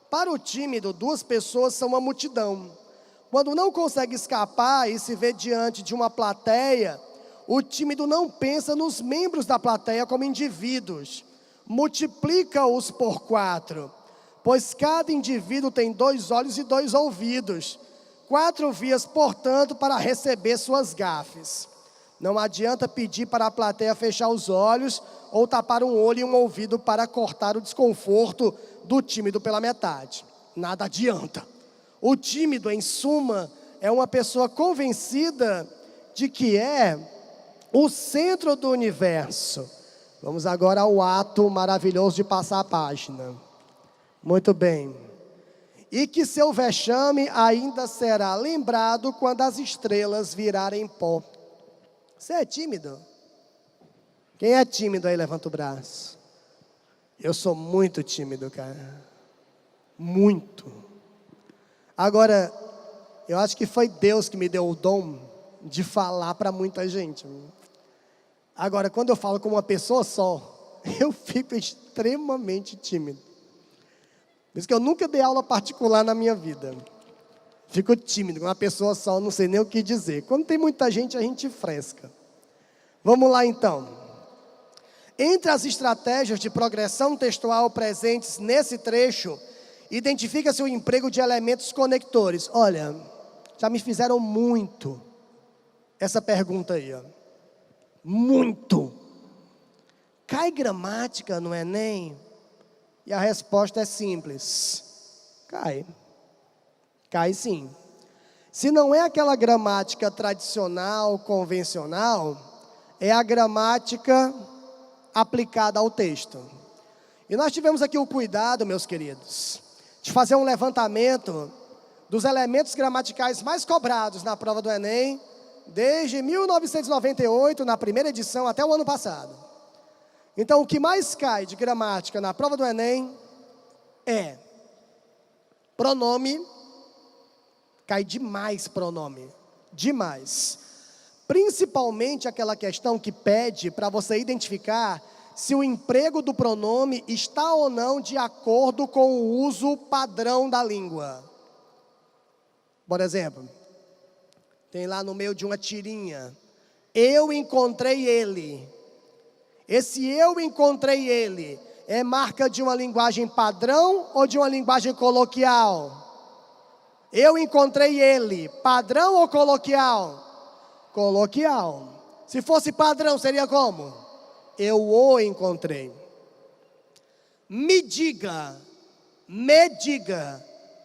Para o tímido, duas pessoas são uma multidão. Quando não consegue escapar e se vê diante de uma plateia, o tímido não pensa nos membros da plateia como indivíduos, multiplica-os por 4, pois cada indivíduo tem 2 olhos e 2 ouvidos, 4 vias, portanto, para receber suas gafes. Não adianta pedir para a plateia fechar os olhos ou tapar um olho e um ouvido para cortar o desconforto do tímido pela metade. Nada adianta. O tímido, em suma, é uma pessoa convencida de que é o centro do universo. Vamos agora ao ato maravilhoso de passar a página. Muito bem. E que seu vexame ainda será lembrado quando as estrelas virarem pó. Você é tímido? Quem é tímido aí, levanta o braço. Eu sou muito tímido, cara. Muito. Agora, eu acho que foi Deus que me deu o dom de falar para muita gente. Agora, quando eu falo com uma pessoa só, eu fico extremamente tímido. Por isso que eu nunca dei aula particular na minha vida. Fico tímido, com uma pessoa só, não sei nem o que dizer. Quando tem muita gente, a gente fresca. Vamos lá então. Entre as estratégias de progressão textual presentes nesse trecho, identifica-se o emprego de elementos conectores. Olha, já me fizeram muito essa pergunta aí, ó. Muito. Cai gramática no Enem? E a resposta é simples. Cai. Cai sim. Se não é aquela gramática tradicional, convencional, é a gramática aplicada ao texto. E nós tivemos aqui o cuidado, meus queridos, de fazer um levantamento dos elementos gramaticais mais cobrados na prova do Enem, desde 1998, na primeira edição, até o ano passado. Então, o que mais cai de gramática na prova do Enem é pronome. Cai demais pronome, demais. Principalmente aquela questão que pede para você identificar se o emprego do pronome está ou não de acordo com o uso padrão da língua. Por exemplo, tem lá no meio de uma tirinha, eu encontrei ele. Esse eu encontrei ele é marca de uma linguagem padrão ou de uma linguagem coloquial? Eu encontrei ele, padrão ou coloquial? Coloquial. Se fosse padrão, seria como? Eu o encontrei. Me diga,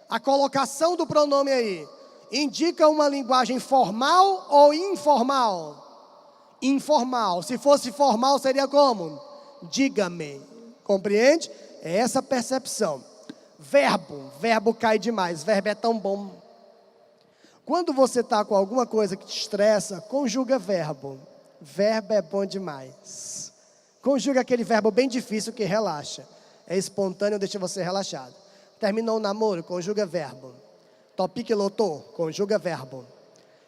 a colocação do pronome aí, indica uma linguagem formal ou informal? Informal. Se fosse formal, seria como? Diga-me. Compreende? É essa percepção. Verbo cai demais, verbo é tão bom. Quando você está com alguma coisa que te estressa, conjuga verbo. Verbo é bom demais. Conjuga aquele verbo bem difícil que relaxa. É espontâneo, deixa você relaxado. Terminou o namoro, conjuga verbo. Topique lotou, conjuga verbo.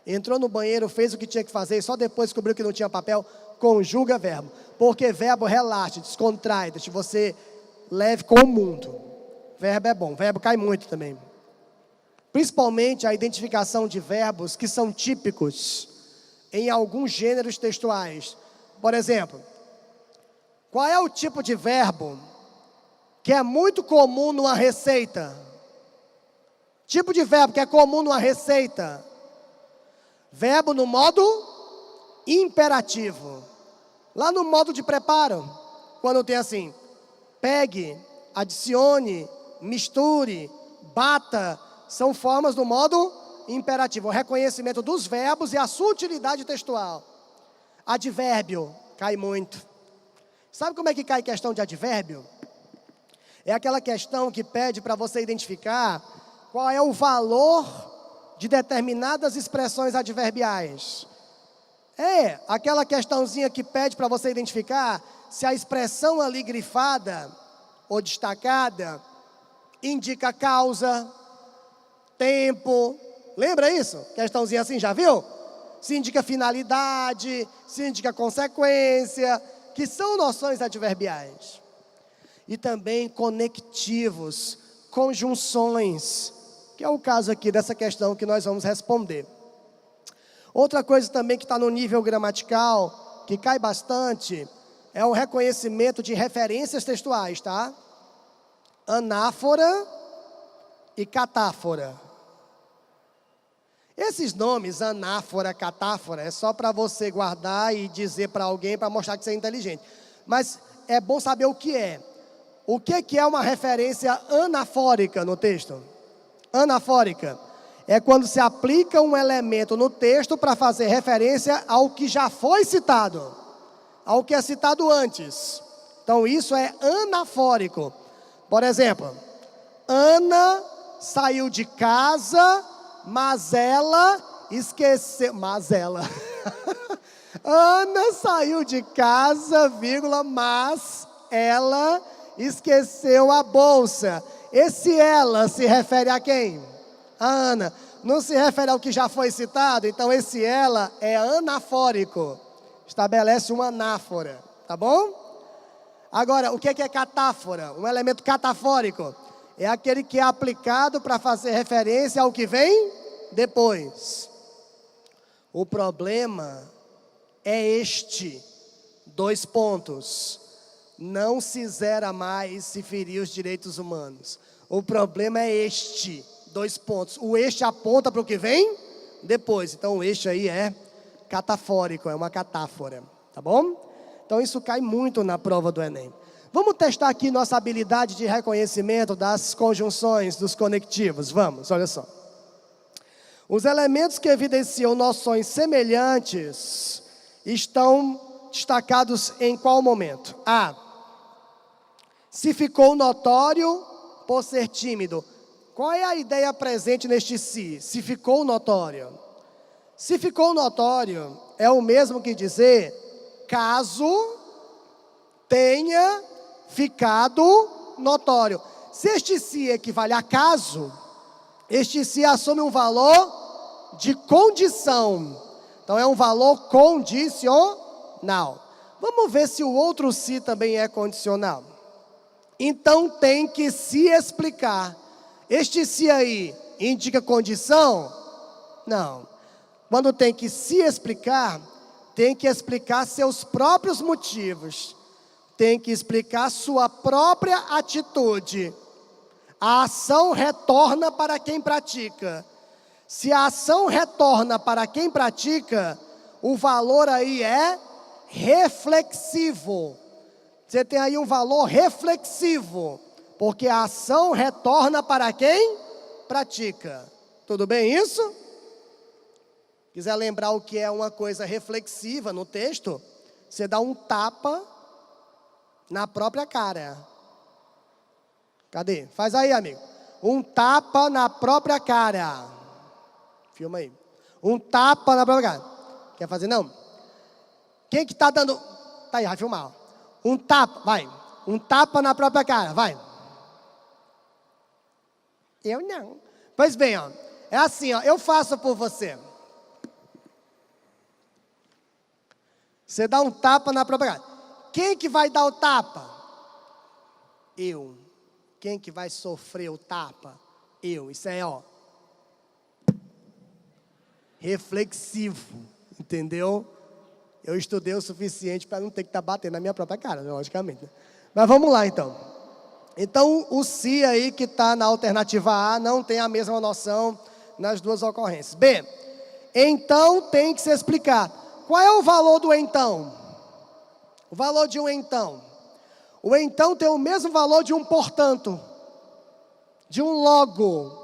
Entrou no banheiro, fez o que tinha que fazer e só depois descobriu que não tinha papel, conjuga verbo. Porque verbo relaxa, descontrai, deixa você leve com o mundo. Verbo é bom, verbo cai muito também. Principalmente a identificação de verbos que são típicos em alguns gêneros textuais. Por exemplo, qual é o tipo de verbo que é muito comum numa receita? Tipo de verbo que é comum numa receita. Verbo no modo imperativo. Lá no modo de preparo, quando tem assim, pegue, adicione, misture, bata, são formas do modo imperativo. O reconhecimento dos verbos e a sua utilidade textual. Advérbio, cai muito. Sabe como é que cai questão de advérbio? É aquela questão que pede para você identificar qual é o valor de determinadas expressões adverbiais. É aquela questãozinha que pede para você identificar se a expressão ali grifada ou destacada indica causa, tempo. Lembra isso? Questãozinha assim, já viu? Se indica finalidade, se indica consequência, que são noções adverbiais. E também conectivos, conjunções, que é o caso aqui dessa questão que nós vamos responder. Outra coisa também que está no nível gramatical, que cai bastante, é o reconhecimento de referências textuais, tá? Anáfora e catáfora. Esses nomes, anáfora, catáfora, é só para você guardar e dizer para alguém para mostrar que você é inteligente. Mas é bom saber o que é. O que é uma referência anafórica no texto? Anafórica é quando se aplica um elemento no texto para fazer referência ao que já foi citado, ao que é citado antes. Então isso é anafórico. Por exemplo, Ana saiu de casa, mas ela esqueceu. Ana saiu de casa, vírgula, mas ela esqueceu a bolsa. Esse ela se refere a quem? A Ana. Não se refere ao que já foi citado, então esse ela é anafórico. Estabelece uma anáfora, tá bom? Agora, o que é catáfora? Um elemento catafórico. É aquele que é aplicado para fazer referência ao que vem depois. O problema é este, 2 pontos. Não se zera mais se ferir os direitos humanos. O problema é este, 2 pontos. O este aponta para o que vem depois. Então o este aí é catafórico, é uma catáfora, tá bom? Então isso cai muito na prova do Enem. Vamos testar aqui nossa habilidade de reconhecimento das conjunções, dos conectivos. Vamos, olha só. Os elementos que evidenciam noções semelhantes estão destacados em qual momento? A. Se ficou notório por ser tímido. Qual é a ideia presente neste se? Se ficou notório. Se ficou notório é o mesmo que dizer caso tenha ficado notório. Se este se equivale a caso, este se assume um valor de condição. Então é um valor condicional. Vamos ver se o outro se também é condicional. Então tem que se explicar. Este se aí indica condição? Não. Quando tem que se explicar, tem que explicar seus próprios motivos. Tem que explicar sua própria atitude. A ação retorna para quem pratica. Se a ação retorna para quem pratica, o valor aí é reflexivo. Você tem aí um valor reflexivo, porque a ação retorna para quem pratica. Tudo bem isso? Quiser lembrar o que é uma coisa reflexiva no texto, você dá um tapa na própria cara. Cadê? Faz aí, amigo. Um tapa na própria cara. Filma aí. Um tapa na própria cara. Quer fazer não? Quem que está dando... Tá aí, vai filmar. Um tapa, vai. Um tapa na própria cara, vai. Eu não. Pois bem, ó. É assim, ó. Eu faço por você. Você dá um tapa na própria cara. Quem que vai dar o tapa? Eu. Quem que vai sofrer o tapa? Eu. Isso é, ó. Reflexivo. Entendeu? Eu estudei o suficiente para não ter que estar batendo na minha própria cara, logicamente. Mas vamos lá, então. Então, o se aí que está na alternativa A não tem a mesma noção nas duas ocorrências. B, então tem que se explicar. Qual é o valor do então? O valor de um então. O então tem o mesmo valor de um portanto, de um logo,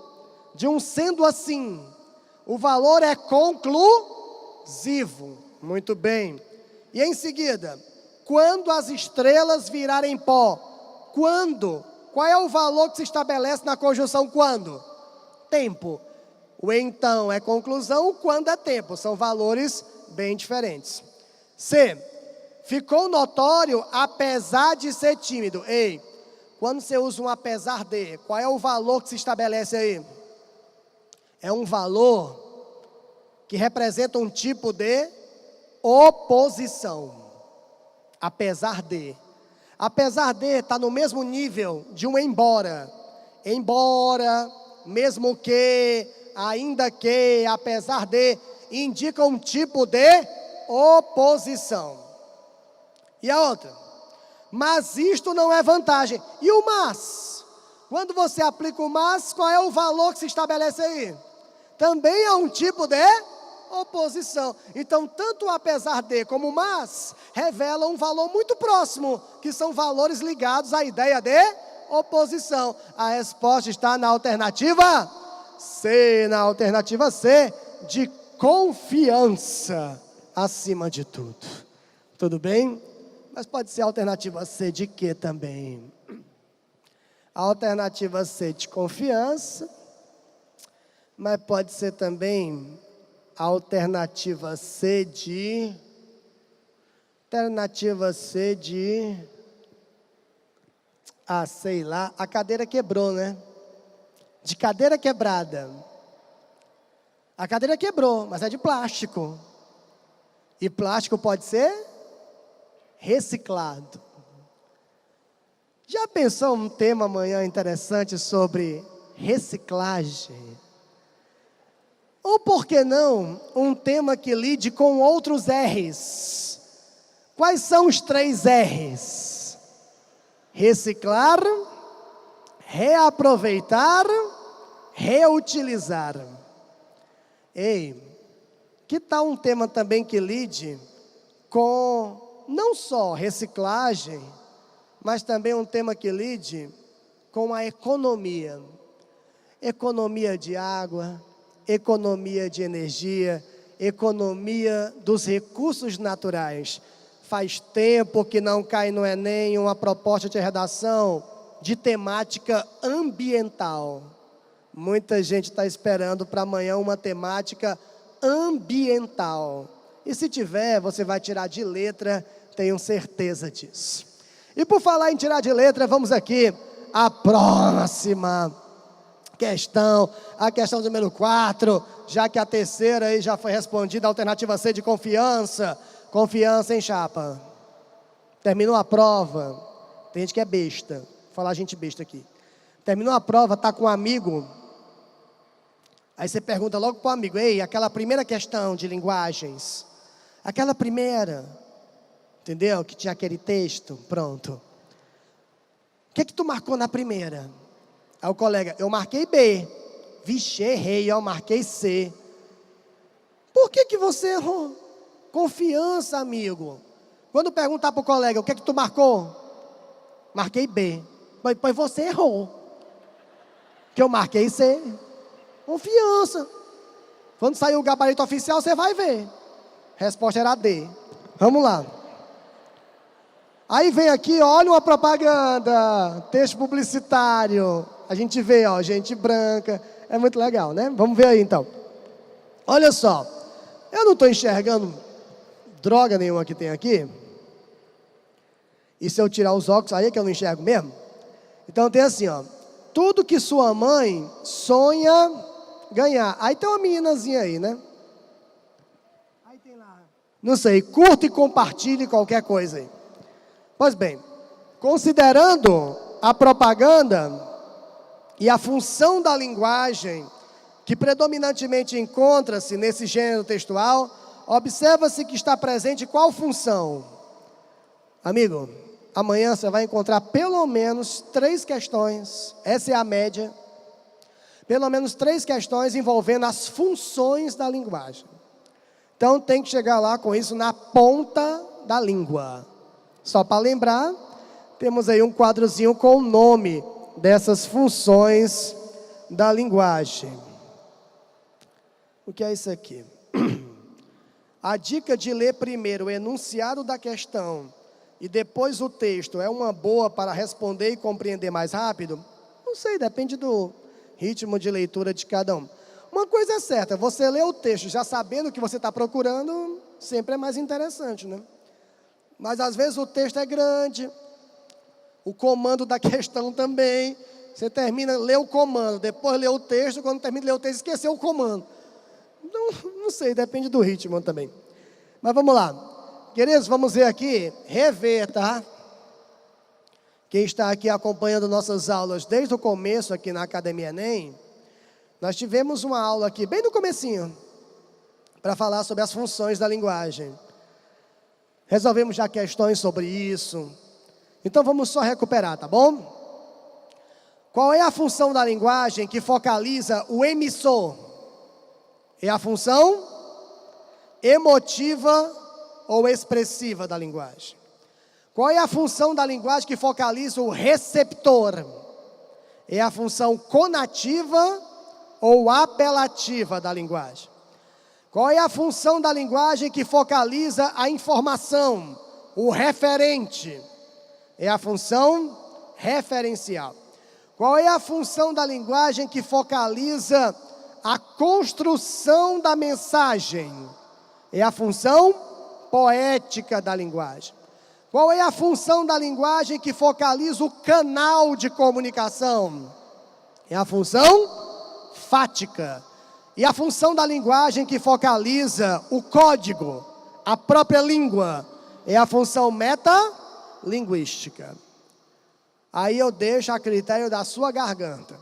de um sendo assim. O valor é conclusivo. Muito bem. E em seguida, quando as estrelas virarem pó? Quando? Qual é o valor que se estabelece na conjunção quando? Tempo. O então é conclusão, o quando é tempo. São valores bem diferentes. C. Ficou notório apesar de ser tímido. Ei, quando você usa um apesar de, qual é o valor que se estabelece aí? É um valor que representa um tipo de oposição. Apesar de. Apesar de está no mesmo nível de um embora. Embora, mesmo que, ainda que, apesar de, indica um tipo de oposição. E a outra? Mas isto não é vantagem. E o mas? Quando você aplica o mas, qual é o valor que se estabelece aí? Também é um tipo de oposição. Então, tanto o apesar de como o mas revelam um valor muito próximo, que são valores ligados à ideia de oposição. A resposta está na alternativa C. Na alternativa C, de confiança acima de tudo. Tudo bem? Mas pode ser a alternativa C de quê também? A alternativa C de confiança, mas pode ser também a alternativa C de... Alternativa C de... Ah, sei lá, a cadeira quebrou, né? De cadeira quebrada. A cadeira quebrou, mas é de plástico. E plástico pode ser reciclado. Já pensou um tema amanhã interessante sobre reciclagem? Ou por que não, um tema que lide com outros R's? Quais são os 3 R's? Reciclar, reaproveitar, reutilizar. Ei, que tal um tema também que lide com não só reciclagem, mas também um tema que lide com a economia. Economia de água, economia de energia, economia dos recursos naturais. Faz tempo que não cai no Enem uma proposta de redação de temática ambiental. Muita gente está esperando para amanhã uma temática ambiental. E se tiver, você vai tirar de letra, tenho certeza disso. E por falar em tirar de letra, vamos aqui à próxima a questão número 4, já que a terceira aí já foi respondida, a alternativa C de confiança. Confiança, hein, chapa? Terminou a prova, tem gente que é besta, vou falar gente besta aqui. Terminou a prova, tá com um amigo, aí você pergunta logo pro amigo, ei, aquela primeira questão de linguagens, aquela primeira, entendeu? Que tinha aquele texto, pronto. O que tu marcou na primeira? Aí o colega, eu marquei B. Vixe, errei, eu marquei C. Por que você errou? Confiança, amigo. Quando perguntar para o colega, o que tu marcou? Marquei B. Pois você errou. Que eu marquei C. Confiança. Quando sair o gabarito oficial, você vai ver. Resposta era D. Vamos lá. Aí vem aqui, olha uma propaganda, texto publicitário. A gente vê, ó, gente branca. É muito legal, né? Vamos ver aí, então. Olha só. Eu não estou enxergando droga nenhuma que tem aqui. E se eu tirar os óculos, aí é que eu não enxergo mesmo. Então tem assim, ó. Tudo que sua mãe sonha ganhar. Aí tem uma meninazinha aí, né? Aí tem lá. Não sei, curta e compartilhe qualquer coisa aí. Pois bem, considerando a propaganda e a função da linguagem que predominantemente encontra-se nesse gênero textual, observa-se que está presente qual função? Amigo, amanhã você vai encontrar pelo menos 3 questões, essa é a média, pelo menos 3 questões envolvendo as funções da linguagem. Então tem que chegar lá com isso na ponta da língua. Só para lembrar, temos aí um quadrozinho com o nome dessas funções da linguagem. O que é isso aqui? A dica de ler primeiro o enunciado da questão e depois o texto é uma boa para responder e compreender mais rápido? Não sei, depende do ritmo de leitura de cada um. Uma coisa é certa, você lê o texto já sabendo o que você está procurando, sempre é mais interessante, né? Mas às vezes o texto é grande, o comando da questão também. Você termina, lê o comando, depois lê o texto, quando termina de ler o texto, esqueceu o comando. Não sei, depende do ritmo também. Mas vamos lá. Queridos, vamos ver aqui, rever, tá? Quem está aqui acompanhando nossas aulas desde o começo aqui na Academia Enem, nós tivemos uma aula aqui, bem no comecinho, para falar sobre as funções da linguagem. Resolvemos já questões sobre isso. Então vamos só recuperar, tá bom? Qual é a função da linguagem que focaliza o emissor? É a função emotiva ou expressiva da linguagem. Qual é a função da linguagem que focaliza o receptor? É a função conativa ou apelativa da linguagem. Qual é a função da linguagem que focaliza a informação, o referente? É a função referencial. Qual é a função da linguagem que focaliza a construção da mensagem? É a função poética da linguagem. Qual é a função da linguagem que focaliza o canal de comunicação? É a função fática. E a função da linguagem que focaliza o código, a própria língua, é a função metalinguística. Aí eu deixo a critério da sua garganta.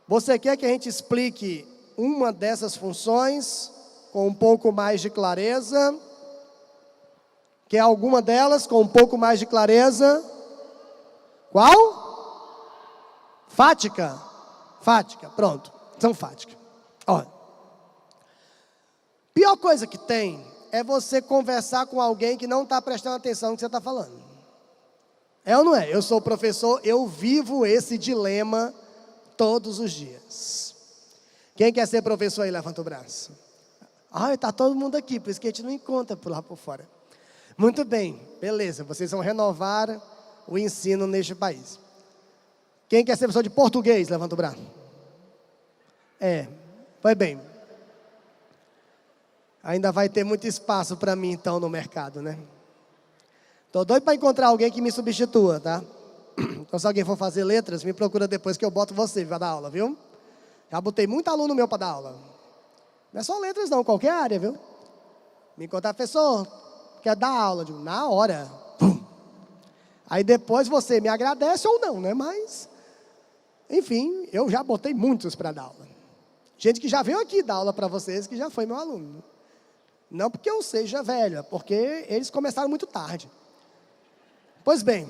Você quer que a gente explique uma dessas funções com um pouco mais de clareza? Quer alguma delas com um pouco mais de clareza? Qual? Fática. Fática, pronto. São fática. Olha, pior coisa que tem é você conversar com alguém que não está prestando atenção no que você está falando. É ou não é? Eu sou professor, eu vivo esse dilema todos os dias. Quem quer ser professor aí, levanta o braço. Está todo mundo aqui, por isso que a gente não encontra por lá por fora. Muito bem, beleza, vocês vão renovar o ensino neste país. Quem quer ser professor de português, levanta o braço. Foi bem. Ainda vai ter muito espaço para mim, então, no mercado, né? Estou doido para encontrar alguém que me substitua, tá? Então, se alguém for fazer letras, me procura depois que eu boto você para dar aula, viu? Já botei muito aluno meu para dar aula. Não é só letras não, qualquer área, viu? Me encontrar, professor, quer dar aula? Eu digo, na hora. Pum. Aí depois você me agradece ou não, né? Mas, enfim, eu já botei muitos para dar aula. Gente que já veio aqui dar aula para vocês, que já foi meu aluno. Não porque eu seja velho, é porque eles começaram muito tarde. Pois bem,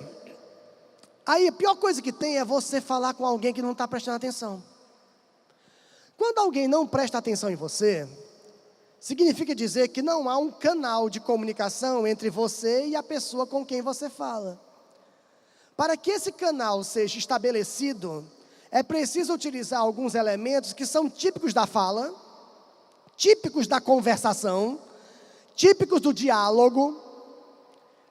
aí a pior coisa que tem é você falar com alguém que não está prestando atenção. Quando alguém não presta atenção em você, significa dizer que não há um canal de comunicação entre você e a pessoa com quem você fala. Para que esse canal seja estabelecido, é preciso utilizar alguns elementos que são típicos da fala, típicos da conversação, típicos do diálogo,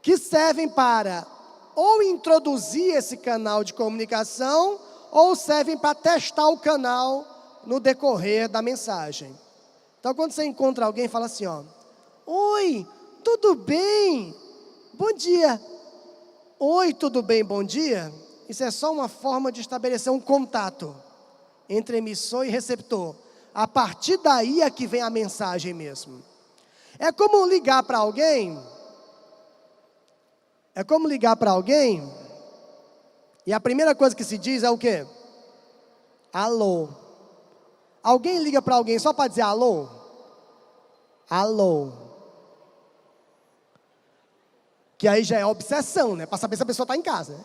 que servem para ou introduzir esse canal de comunicação, ou servem para testar o canal no decorrer da mensagem. Então, quando você encontra alguém, fala assim, ó, oi, tudo bem? Bom dia. Oi, tudo bem, bom dia? Isso é só uma forma de estabelecer um contato entre emissor e receptor. A partir daí é que vem a mensagem mesmo. É como ligar para alguém. E a primeira coisa que se diz é o quê? Alô. Alguém liga para alguém só para dizer alô? Alô. Que aí já é obsessão, né? Para saber se a pessoa está em casa, né?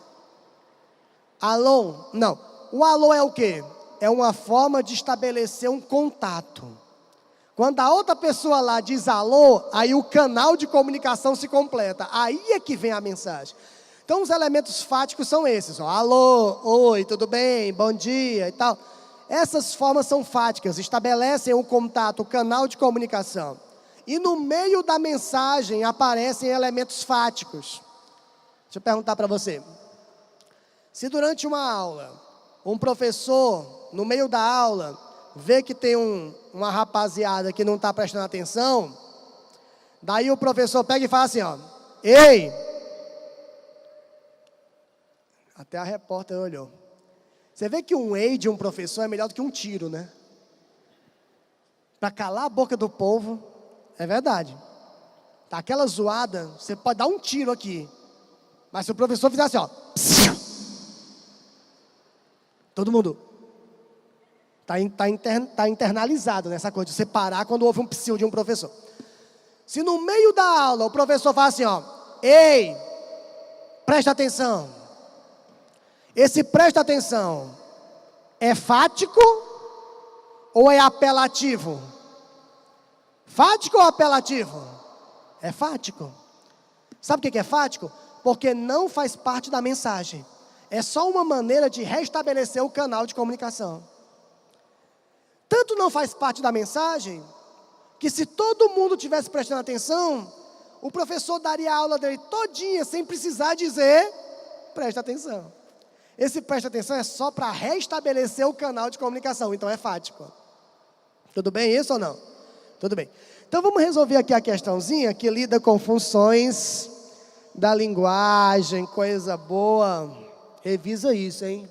Alô? Não. O alô é o quê? É uma forma de estabelecer um contato. Quando a outra pessoa lá diz alô, aí o canal de comunicação se completa. Aí é que vem a mensagem. Então, os elementos fáticos são esses. Ó, alô, oi, tudo bem, bom dia e tal. Essas formas são fáticas, estabelecem um contato, o canal de comunicação. E no meio da mensagem aparecem elementos fáticos. Deixa eu perguntar para você. Se durante uma aula, um professor, no meio da aula, vê que tem uma rapaziada que não está prestando atenção, daí o professor pega e fala assim, ó, ei! Até a repórter olhou. Você vê que um ei de um professor é melhor do que um tiro, né? Para calar a boca do povo, é verdade. Tá aquela zoada, você pode dar um tiro aqui. Mas se o professor fizer assim, ó, todo mundo tá internalizado nessa coisa de você parar quando houve um psiu de um professor. Se no meio da aula o professor fala assim, ó, ei, presta atenção. Esse presta atenção é fático ou é apelativo? Fático ou apelativo? É fático. Sabe o que é fático? Porque não faz parte da mensagem. É só uma maneira de restabelecer o canal de comunicação. Tanto não faz parte da mensagem, que se todo mundo tivesse prestando atenção, o professor daria a aula dele todinha, sem precisar dizer, presta atenção. Esse presta atenção é só para restabelecer o canal de comunicação, então é fático. Tudo bem isso ou não? Tudo bem. Então vamos resolver aqui a questãozinha que lida com funções da linguagem, coisa boa. Revisa isso, hein?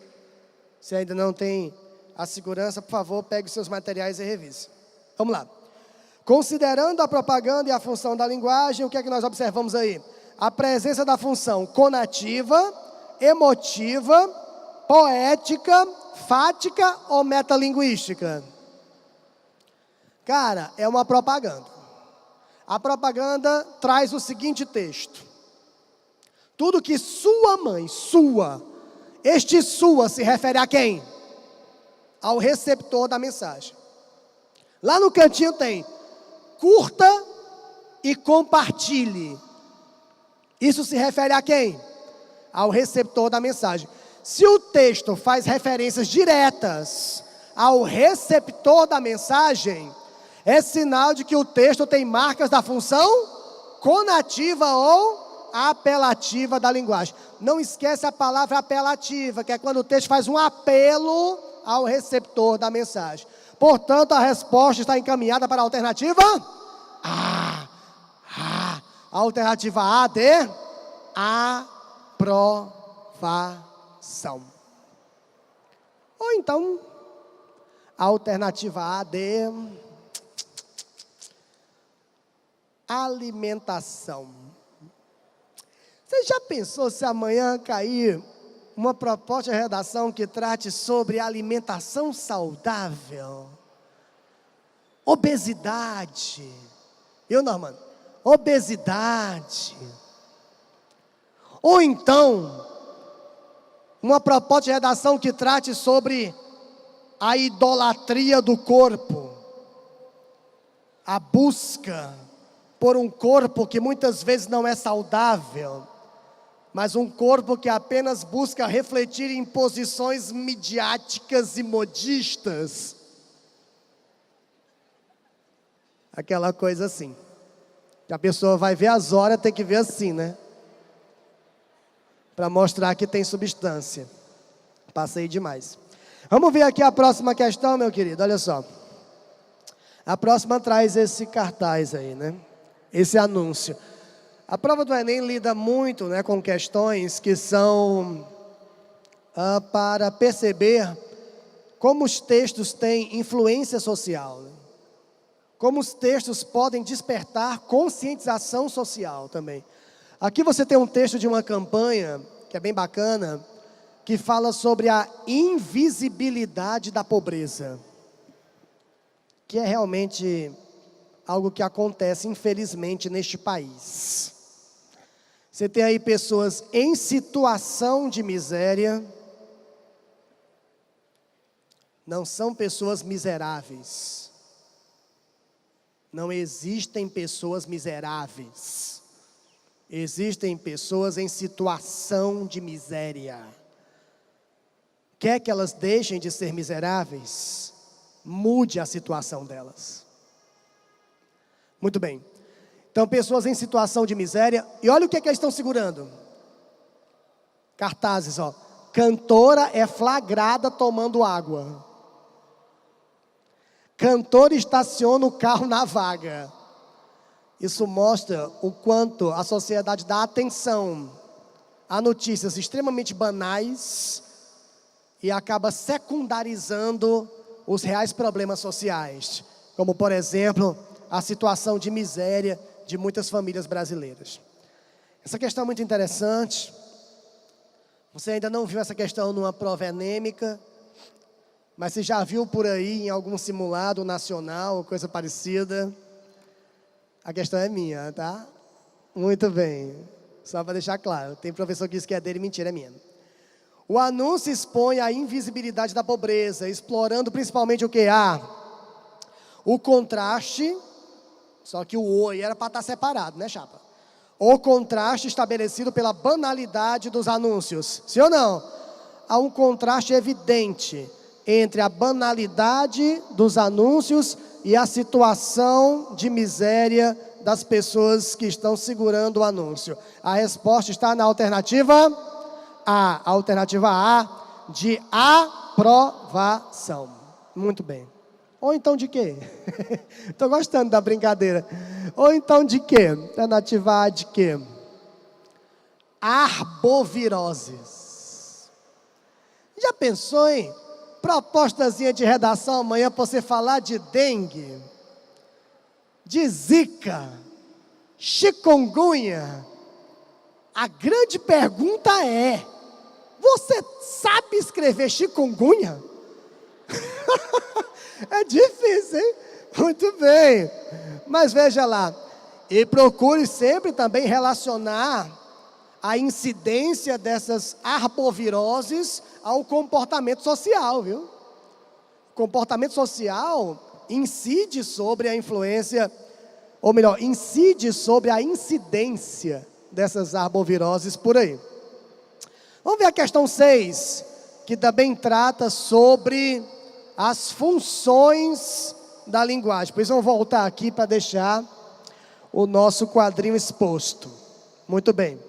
Se ainda não tem a segurança, por favor, pegue os seus materiais e revise. Vamos lá. Considerando a propaganda e a função da linguagem, o que é que nós observamos aí? A presença da função conativa, emotiva, poética, fática ou metalinguística? Cara, é uma propaganda. A propaganda traz o seguinte texto. Tudo que sua mãe, este sua se refere a quem? Ao receptor da mensagem. Lá no cantinho tem, curta e compartilhe. Isso se refere a quem? Ao receptor da mensagem. Se o texto faz referências diretas ao receptor da mensagem, é sinal de que o texto tem marcas da função conativa ou apelativa da linguagem. Não esquece a palavra apelativa, que é quando o texto faz um apelo ao receptor da mensagem. Portanto, a resposta está encaminhada para a alternativa A. A alternativa A de aprovação. Ou então, Alternativa A de alimentação. Você já pensou se amanhã cair uma proposta de redação que trate sobre alimentação saudável? Obesidade. Eu, Normando? Obesidade. Ou então, uma proposta de redação que trate sobre a idolatria do corpo, a busca por um corpo que muitas vezes não é saudável, mas um corpo que apenas busca refletir em posições midiáticas e modistas. Aquela coisa assim, que a pessoa vai ver as horas, tem que ver assim, né? Para mostrar que tem substância. Passei demais. Vamos ver aqui a próxima questão, meu querido, olha só. A próxima traz esse cartaz aí, né? Esse anúncio. A prova do Enem lida muito, né, com questões que são para perceber como os textos têm influência social, né? Como os textos podem despertar conscientização social também. Aqui você tem um texto de uma campanha, que é bem bacana, que fala sobre a invisibilidade da pobreza, que é realmente algo que acontece, infelizmente, neste país. Você tem aí pessoas em situação de miséria, não são pessoas miseráveis. Não existem pessoas miseráveis. Existem pessoas em situação de miséria. Quer que elas deixem de ser miseráveis? Mude a situação delas. Muito bem. Então, pessoas em situação de miséria. E olha o que é que eles estão segurando. Cartazes, ó. Cantora é flagrada tomando água. Cantor estaciona o carro na vaga. Isso mostra o quanto a sociedade dá atenção a notícias extremamente banais e acaba secundarizando os reais problemas sociais, como, por exemplo, a situação de miséria de muitas famílias brasileiras. Essa questão é muito interessante. Você ainda não viu essa questão numa prova enêmica, mas você já viu por aí em algum simulado nacional, coisa parecida. A questão é minha, tá? Muito bem. Só para deixar claro, tem professor que diz que é dele, mentira, é minha. O anúncio expõe a invisibilidade da pobreza, explorando principalmente o que? O contraste, só que o oi era para estar separado, né, chapa? O contraste estabelecido pela banalidade dos anúncios. Sim ou não? Há um contraste evidente entre a banalidade dos anúncios e a situação de miséria das pessoas que estão segurando o anúncio. A resposta está na alternativa A. A alternativa A de aprovação. Muito bem. Ou então de quê? Estou gostando da brincadeira. Ou então de quê? Alternativa A de quê? Arboviroses. Já pensou, hein? Propostazinha de redação amanhã para você falar de dengue, de zika, chikungunya. A grande pergunta é: você sabe escrever chikungunya? É difícil, hein? Muito bem. Mas veja lá. E procure sempre também relacionar a incidência dessas arboviroses ao comportamento social, viu? O comportamento social incide sobre a influência, ou melhor, incide sobre a incidência dessas arboviroses por aí. Vamos ver a questão 6, que também trata sobre as funções da linguagem. Pois vamos voltar aqui para deixar o nosso quadrinho exposto. Muito bem.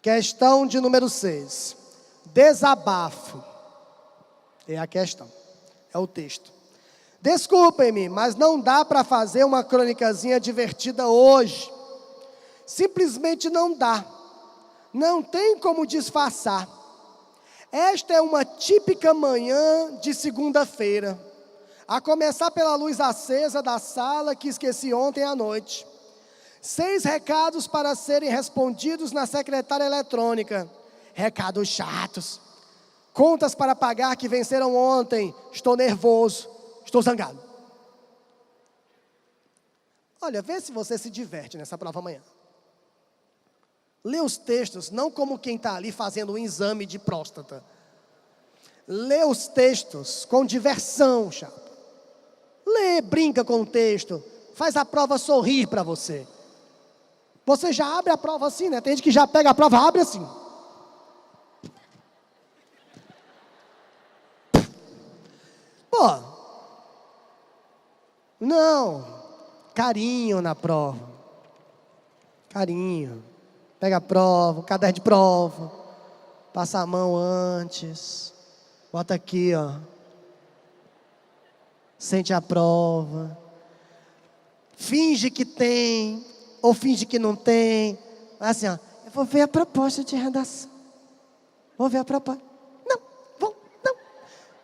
Questão de número 6. Desabafo. É a questão. É o texto. Desculpem-me, mas não dá para fazer uma crônicazinha divertida hoje. Simplesmente não dá. Não tem como disfarçar. Esta é uma típica manhã de segunda-feira, a começar pela luz acesa da sala que esqueci ontem à noite. 6 recados para serem respondidos na secretária eletrônica. Recados chatos. Contas para pagar que venceram ontem. Estou nervoso, estou zangado. Olha, vê se você se diverte nessa prova amanhã. Lê os textos, não como quem está ali fazendo um exame de próstata. Lê os textos com diversão, chapa. Lê, brinca com o texto, faz a prova sorrir para você. Você já abre a prova assim, né? Tem gente que já pega a prova, abre assim. Pô, não, carinho na prova. Carinho. Pega a prova, o caderno de prova, passa a mão antes, bota aqui, ó. Sente a prova. Finge que tem, ou finge que não tem. Assim, ó, eu vou ver a proposta de redação. Vou ver a proposta. Não.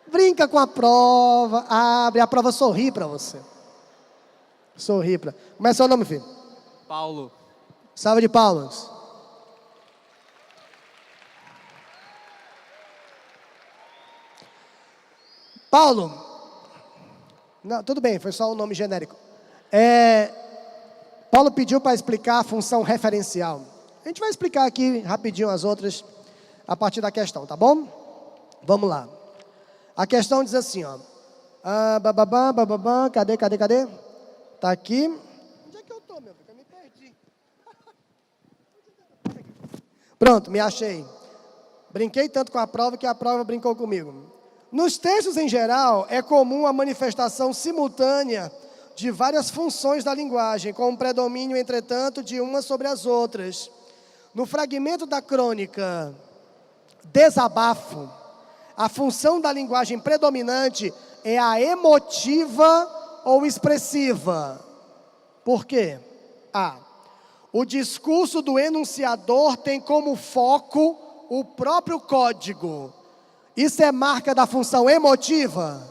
Brinca com a prova, abre, a prova sorri para você. Sorri para. Como é seu nome, filho? Paulo. Salve de palmas. Paulo, não, tudo bem, foi só um nome genérico. Paulo pediu para explicar a função referencial. A gente vai explicar aqui rapidinho as outras a partir da questão, tá bom? Vamos lá. A questão diz assim, ó. Cadê? Tá aqui. Onde é que eu tô, meu filho? Eu me perdi. Pronto, me achei. Brinquei tanto com a prova que a prova brincou comigo. Nos textos em geral, é comum a manifestação simultânea de várias funções da linguagem, com um predomínio, entretanto, de umas sobre as outras. No fragmento da crônica Desabafo, a função da linguagem predominante é a emotiva ou expressiva. Por quê? O discurso do enunciador tem como foco o próprio código. Isso é marca da função emotiva?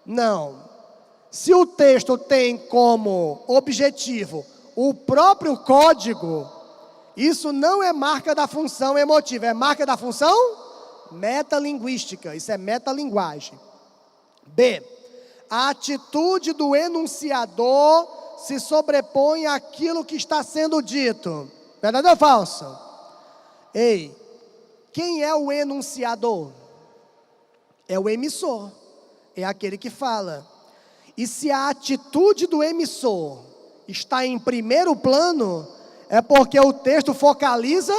Não. Se o texto tem como objetivo o próprio código, isso não é marca da função emotiva, é marca da função metalinguística. Isso é metalinguagem. B. A atitude do enunciador se sobrepõe àquilo que está sendo dito. Verdade ou falso? Ei, quem é o enunciador? É o emissor, é aquele que fala. E se a atitude do emissor está em primeiro plano, é porque o texto focaliza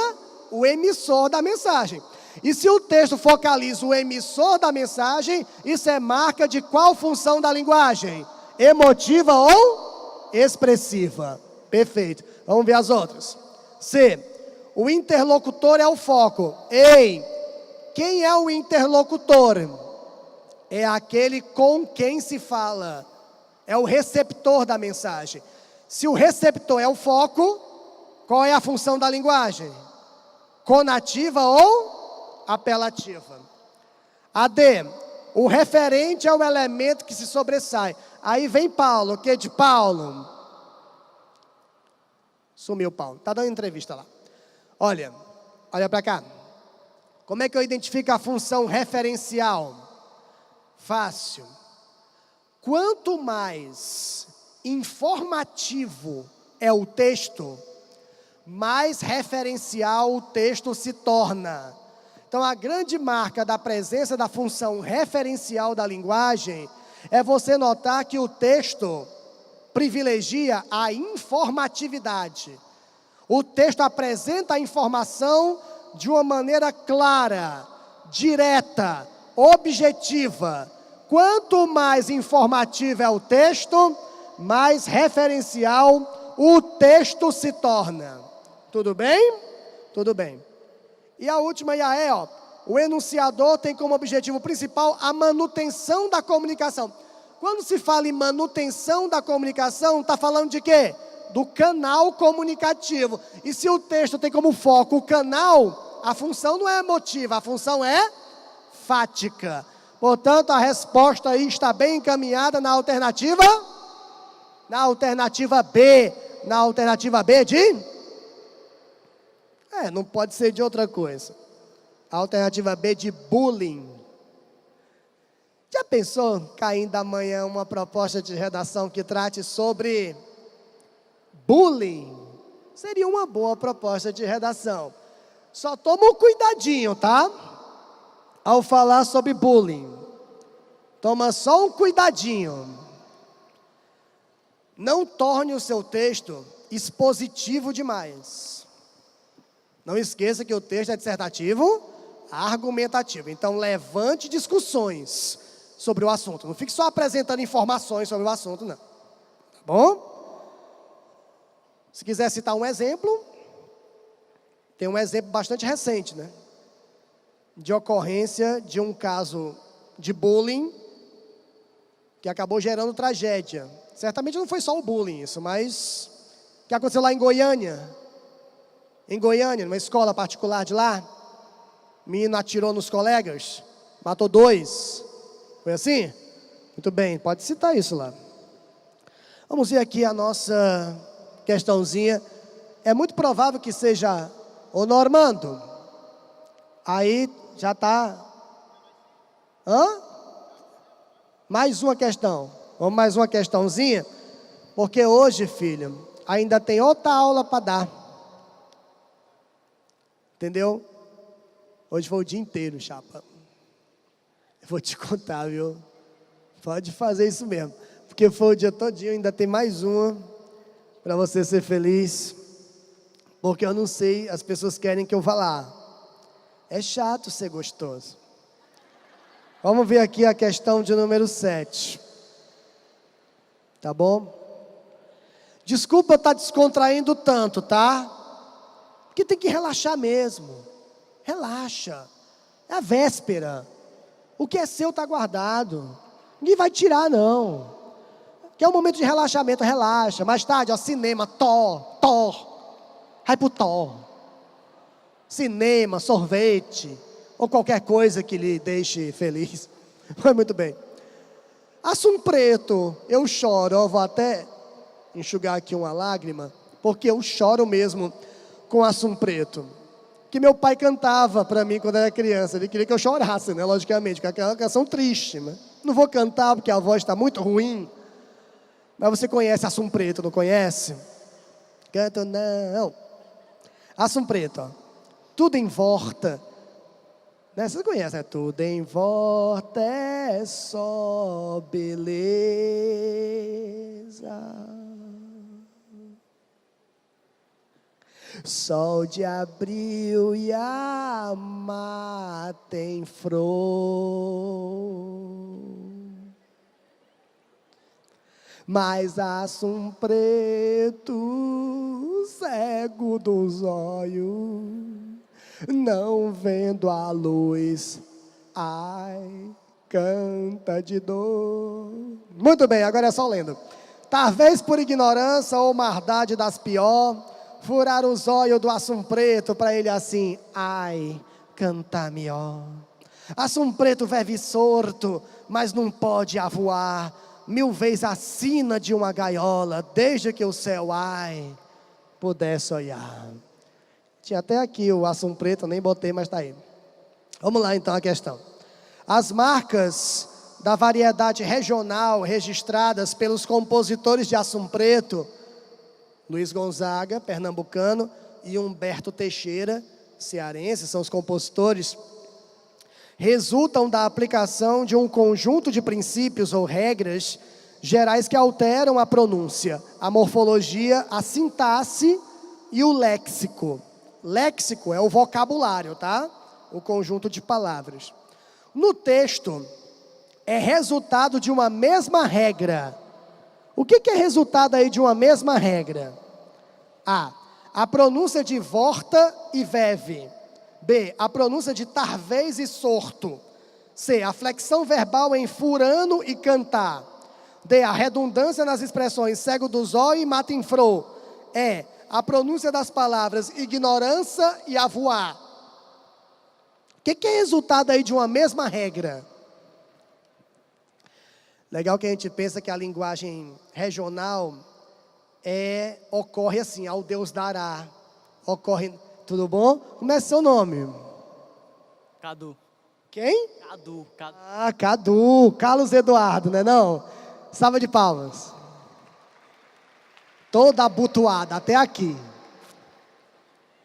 o emissor da mensagem. E se o texto focaliza o emissor da mensagem, isso é marca de qual função da linguagem? Emotiva ou expressiva? Perfeito. Vamos ver as outras. C. O interlocutor é o foco. Ei, quem é o interlocutor? É aquele com quem se fala. É o receptor da mensagem. Se o receptor é o foco, qual é a função da linguagem? Conativa ou apelativa? A D. O referente é o elemento que se sobressai. Aí vem Paulo. O que de Paulo? Sumiu Paulo. Está dando entrevista lá. Olha para cá. Como é que eu identifico a função referencial? Fácil. Quanto mais informativo é o texto, mais referencial o texto se torna. Então, a grande marca da presença da função referencial da linguagem é você notar que o texto privilegia a informatividade. O texto apresenta a informação de uma maneira clara, direta, objetiva. Quanto mais informativo é o texto, mais referencial o texto se torna. Tudo bem? Tudo bem. E a última e a E, ó. O enunciador tem como objetivo principal a manutenção da comunicação. Quando se fala em manutenção da comunicação, está falando de quê? Do canal comunicativo. E se o texto tem como foco o canal, a função não é emotiva, a função é fática. Portanto, a resposta aí está bem encaminhada na alternativa B. Na alternativa B de? Não pode ser de outra coisa. A alternativa B de bullying. Já pensou, caindo amanhã, uma proposta de redação que trate sobre bullying? Seria uma boa proposta de redação. Só toma um cuidadinho, tá? Ao falar sobre bullying. Toma só um cuidadinho. Não torne o seu texto expositivo demais. Não esqueça que o texto é dissertativo, argumentativo. Então, levante discussões sobre o assunto. Não fique só apresentando informações sobre o assunto, não. Tá bom? Se quiser citar um exemplo, tem um exemplo bastante recente, né? De ocorrência de um caso de bullying que acabou gerando tragédia. Certamente não foi só o bullying isso, mas o que aconteceu lá em Goiânia? Em Goiânia, numa escola particular de lá, o menino atirou nos colegas, matou 2. Foi assim? Muito bem, pode citar isso lá. Vamos ver aqui a nossa questãozinha. É muito provável que seja o Normando. Aí já está. Mais uma questão. Vamos mais uma questãozinha? Porque hoje, filho, ainda tem outra aula para dar. Entendeu? Hoje foi o dia inteiro, chapa. Eu vou te contar, viu? Pode fazer isso mesmo. Porque foi o dia todinho, ainda tem mais uma para você ser feliz. Porque eu não sei, as pessoas querem que eu vá lá. É chato ser gostoso. Vamos ver aqui a questão de número 7. Tá bom? Desculpa estar descontraindo tanto, tá? Porque tem que relaxar mesmo. Relaxa. É a véspera. O que é seu está guardado. Ninguém vai tirar, não. Que é um momento de relaxamento, relaxa. Mais tarde, ó, cinema, Thor. Vai pro Thor. Cinema, sorvete, ou qualquer coisa que lhe deixe feliz. Mas muito bem. Assum preto, eu choro. Eu vou até enxugar aqui uma lágrima, porque eu choro mesmo com assum preto. Que meu pai cantava para mim quando eu era criança. Ele queria que eu chorasse, né? Logicamente, porque é uma canção triste, né? Não vou cantar porque a voz está muito ruim. Mas você conhece Assum Preto, não conhece? Canto não. Assum Preto, ó. Tudo em volta. Né? Você conhece, né? Tudo em volta é só beleza. Sol de abril e a mata em flor. Mas assum preto, cego dos olhos, não vendo a luz, ai, canta de dor. Muito bem, agora é só lendo. Talvez por ignorância ou maldade das pior, furar os olhos do assum preto para ele assim, ai, canta melhor. Assum preto vive sorto, mas não pode avoar, 1000 vezes acima de uma gaiola, desde que o céu, ai, pudesse olhar. Tinha até aqui o assum preto, nem botei, mas está aí. Vamos lá então a questão. As marcas da variedade regional registradas pelos compositores de assum preto, Luiz Gonzaga, pernambucano, e Humberto Teixeira, cearense, são os compositores, resultam da aplicação de um conjunto de princípios ou regras gerais que alteram a pronúncia, a morfologia, a sintaxe e o léxico. Léxico é o vocabulário, tá? O conjunto de palavras. No texto, é resultado de uma mesma regra. O que é resultado aí de uma mesma regra? A pronúncia de vorta e veve. B, a pronúncia de tarvez e sorto. C, a flexão verbal em furano e cantar. D, a redundância nas expressões cego do zóio e mata em fro. E, a pronúncia das palavras ignorância e avoar. O que é resultado aí de uma mesma regra? Legal que a gente pensa que a linguagem regional ocorre assim, ao Deus dará. Ocorre, tudo bom? Como é seu nome? Cadu. Quem? Cadu. Ah, Cadu. Carlos Eduardo, né não? Salva de palmas. Toda abotoada, até aqui.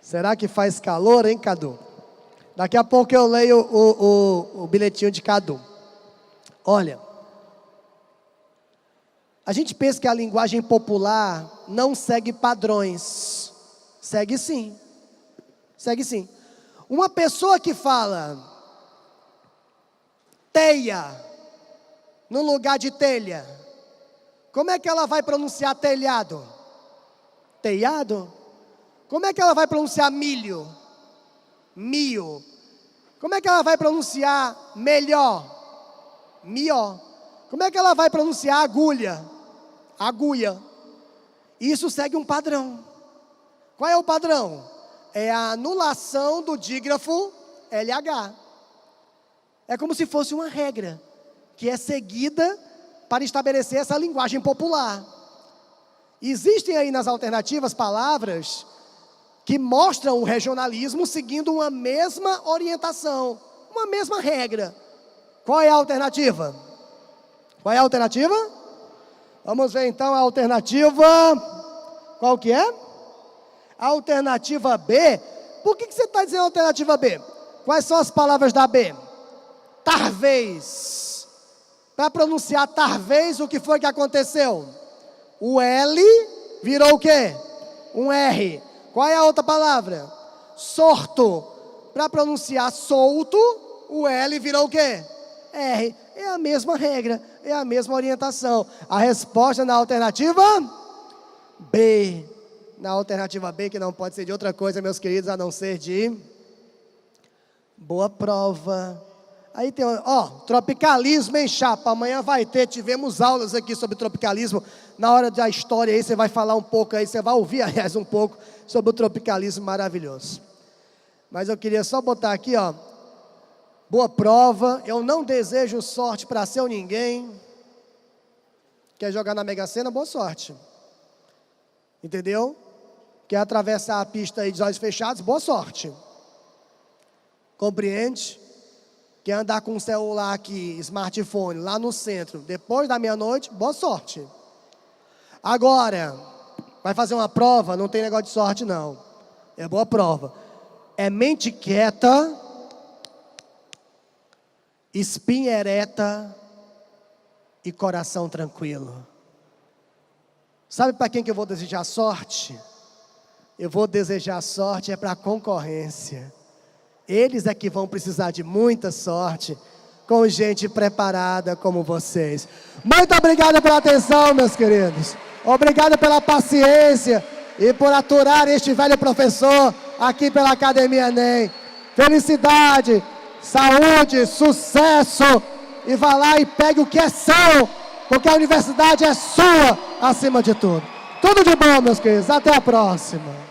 Será que faz calor, hein, Cadu? Daqui a pouco eu leio o bilhetinho de Cadu. Olha, a gente pensa que a linguagem popular não segue padrões. Segue sim. Segue sim. Uma pessoa que fala teia no lugar de telha, como é que ela vai pronunciar telhado? Telhado? Como é que ela vai pronunciar milho? Mio. Como é que ela vai pronunciar melhor? Mió. Como é que ela vai pronunciar agulha? Agulha. Isso segue um padrão. Qual é o padrão? É a anulação do dígrafo LH. É como se fosse uma regra que é seguida para estabelecer essa linguagem popular. Existem aí nas alternativas palavras que mostram o regionalismo seguindo uma mesma orientação, uma mesma regra. Qual é a alternativa? Qual é a alternativa? Vamos ver então a alternativa. Qual que é? A alternativa B. Por que você está dizendo alternativa B? Quais são as palavras da B? Talvez. Para pronunciar talvez, o que foi que aconteceu? O L virou o quê? Um R. Qual é a outra palavra? Sorto. Para pronunciar solto, o L virou o quê? R. É a mesma regra, é a mesma orientação. A resposta na alternativa B. Na alternativa B, que não pode ser de outra coisa, meus queridos, a não ser de boa prova. Aí tem, tropicalismo, hein, chapa? Amanhã vai ter, tivemos aulas aqui sobre tropicalismo. Na hora da história aí, você vai falar um pouco aí, você vai ouvir, aliás, um pouco sobre o tropicalismo maravilhoso. Mas eu queria só botar aqui, boa prova. Eu não desejo sorte para seu ninguém. Quer jogar na Mega Sena? Boa sorte. Entendeu? Quer atravessar a pista aí de olhos fechados? Boa sorte. Compreende? Quer andar com um celular aqui, smartphone, lá no centro, depois da meia-noite? Boa sorte. Agora, vai fazer uma prova? Não tem negócio de sorte, não. É boa prova. É mente quieta, espinha ereta e coração tranquilo. Sabe para quem que eu vou desejar sorte? Eu vou desejar sorte para a concorrência. Eles é que vão precisar de muita sorte, com gente preparada como vocês. Muito obrigado pela atenção, meus queridos. Obrigado pela paciência e por aturar este velho professor aqui pela Academia Enem. Felicidade, saúde, sucesso. E vá lá e pegue o que é seu, porque a universidade é sua acima de tudo. Tudo de bom, meus queridos. Até a próxima.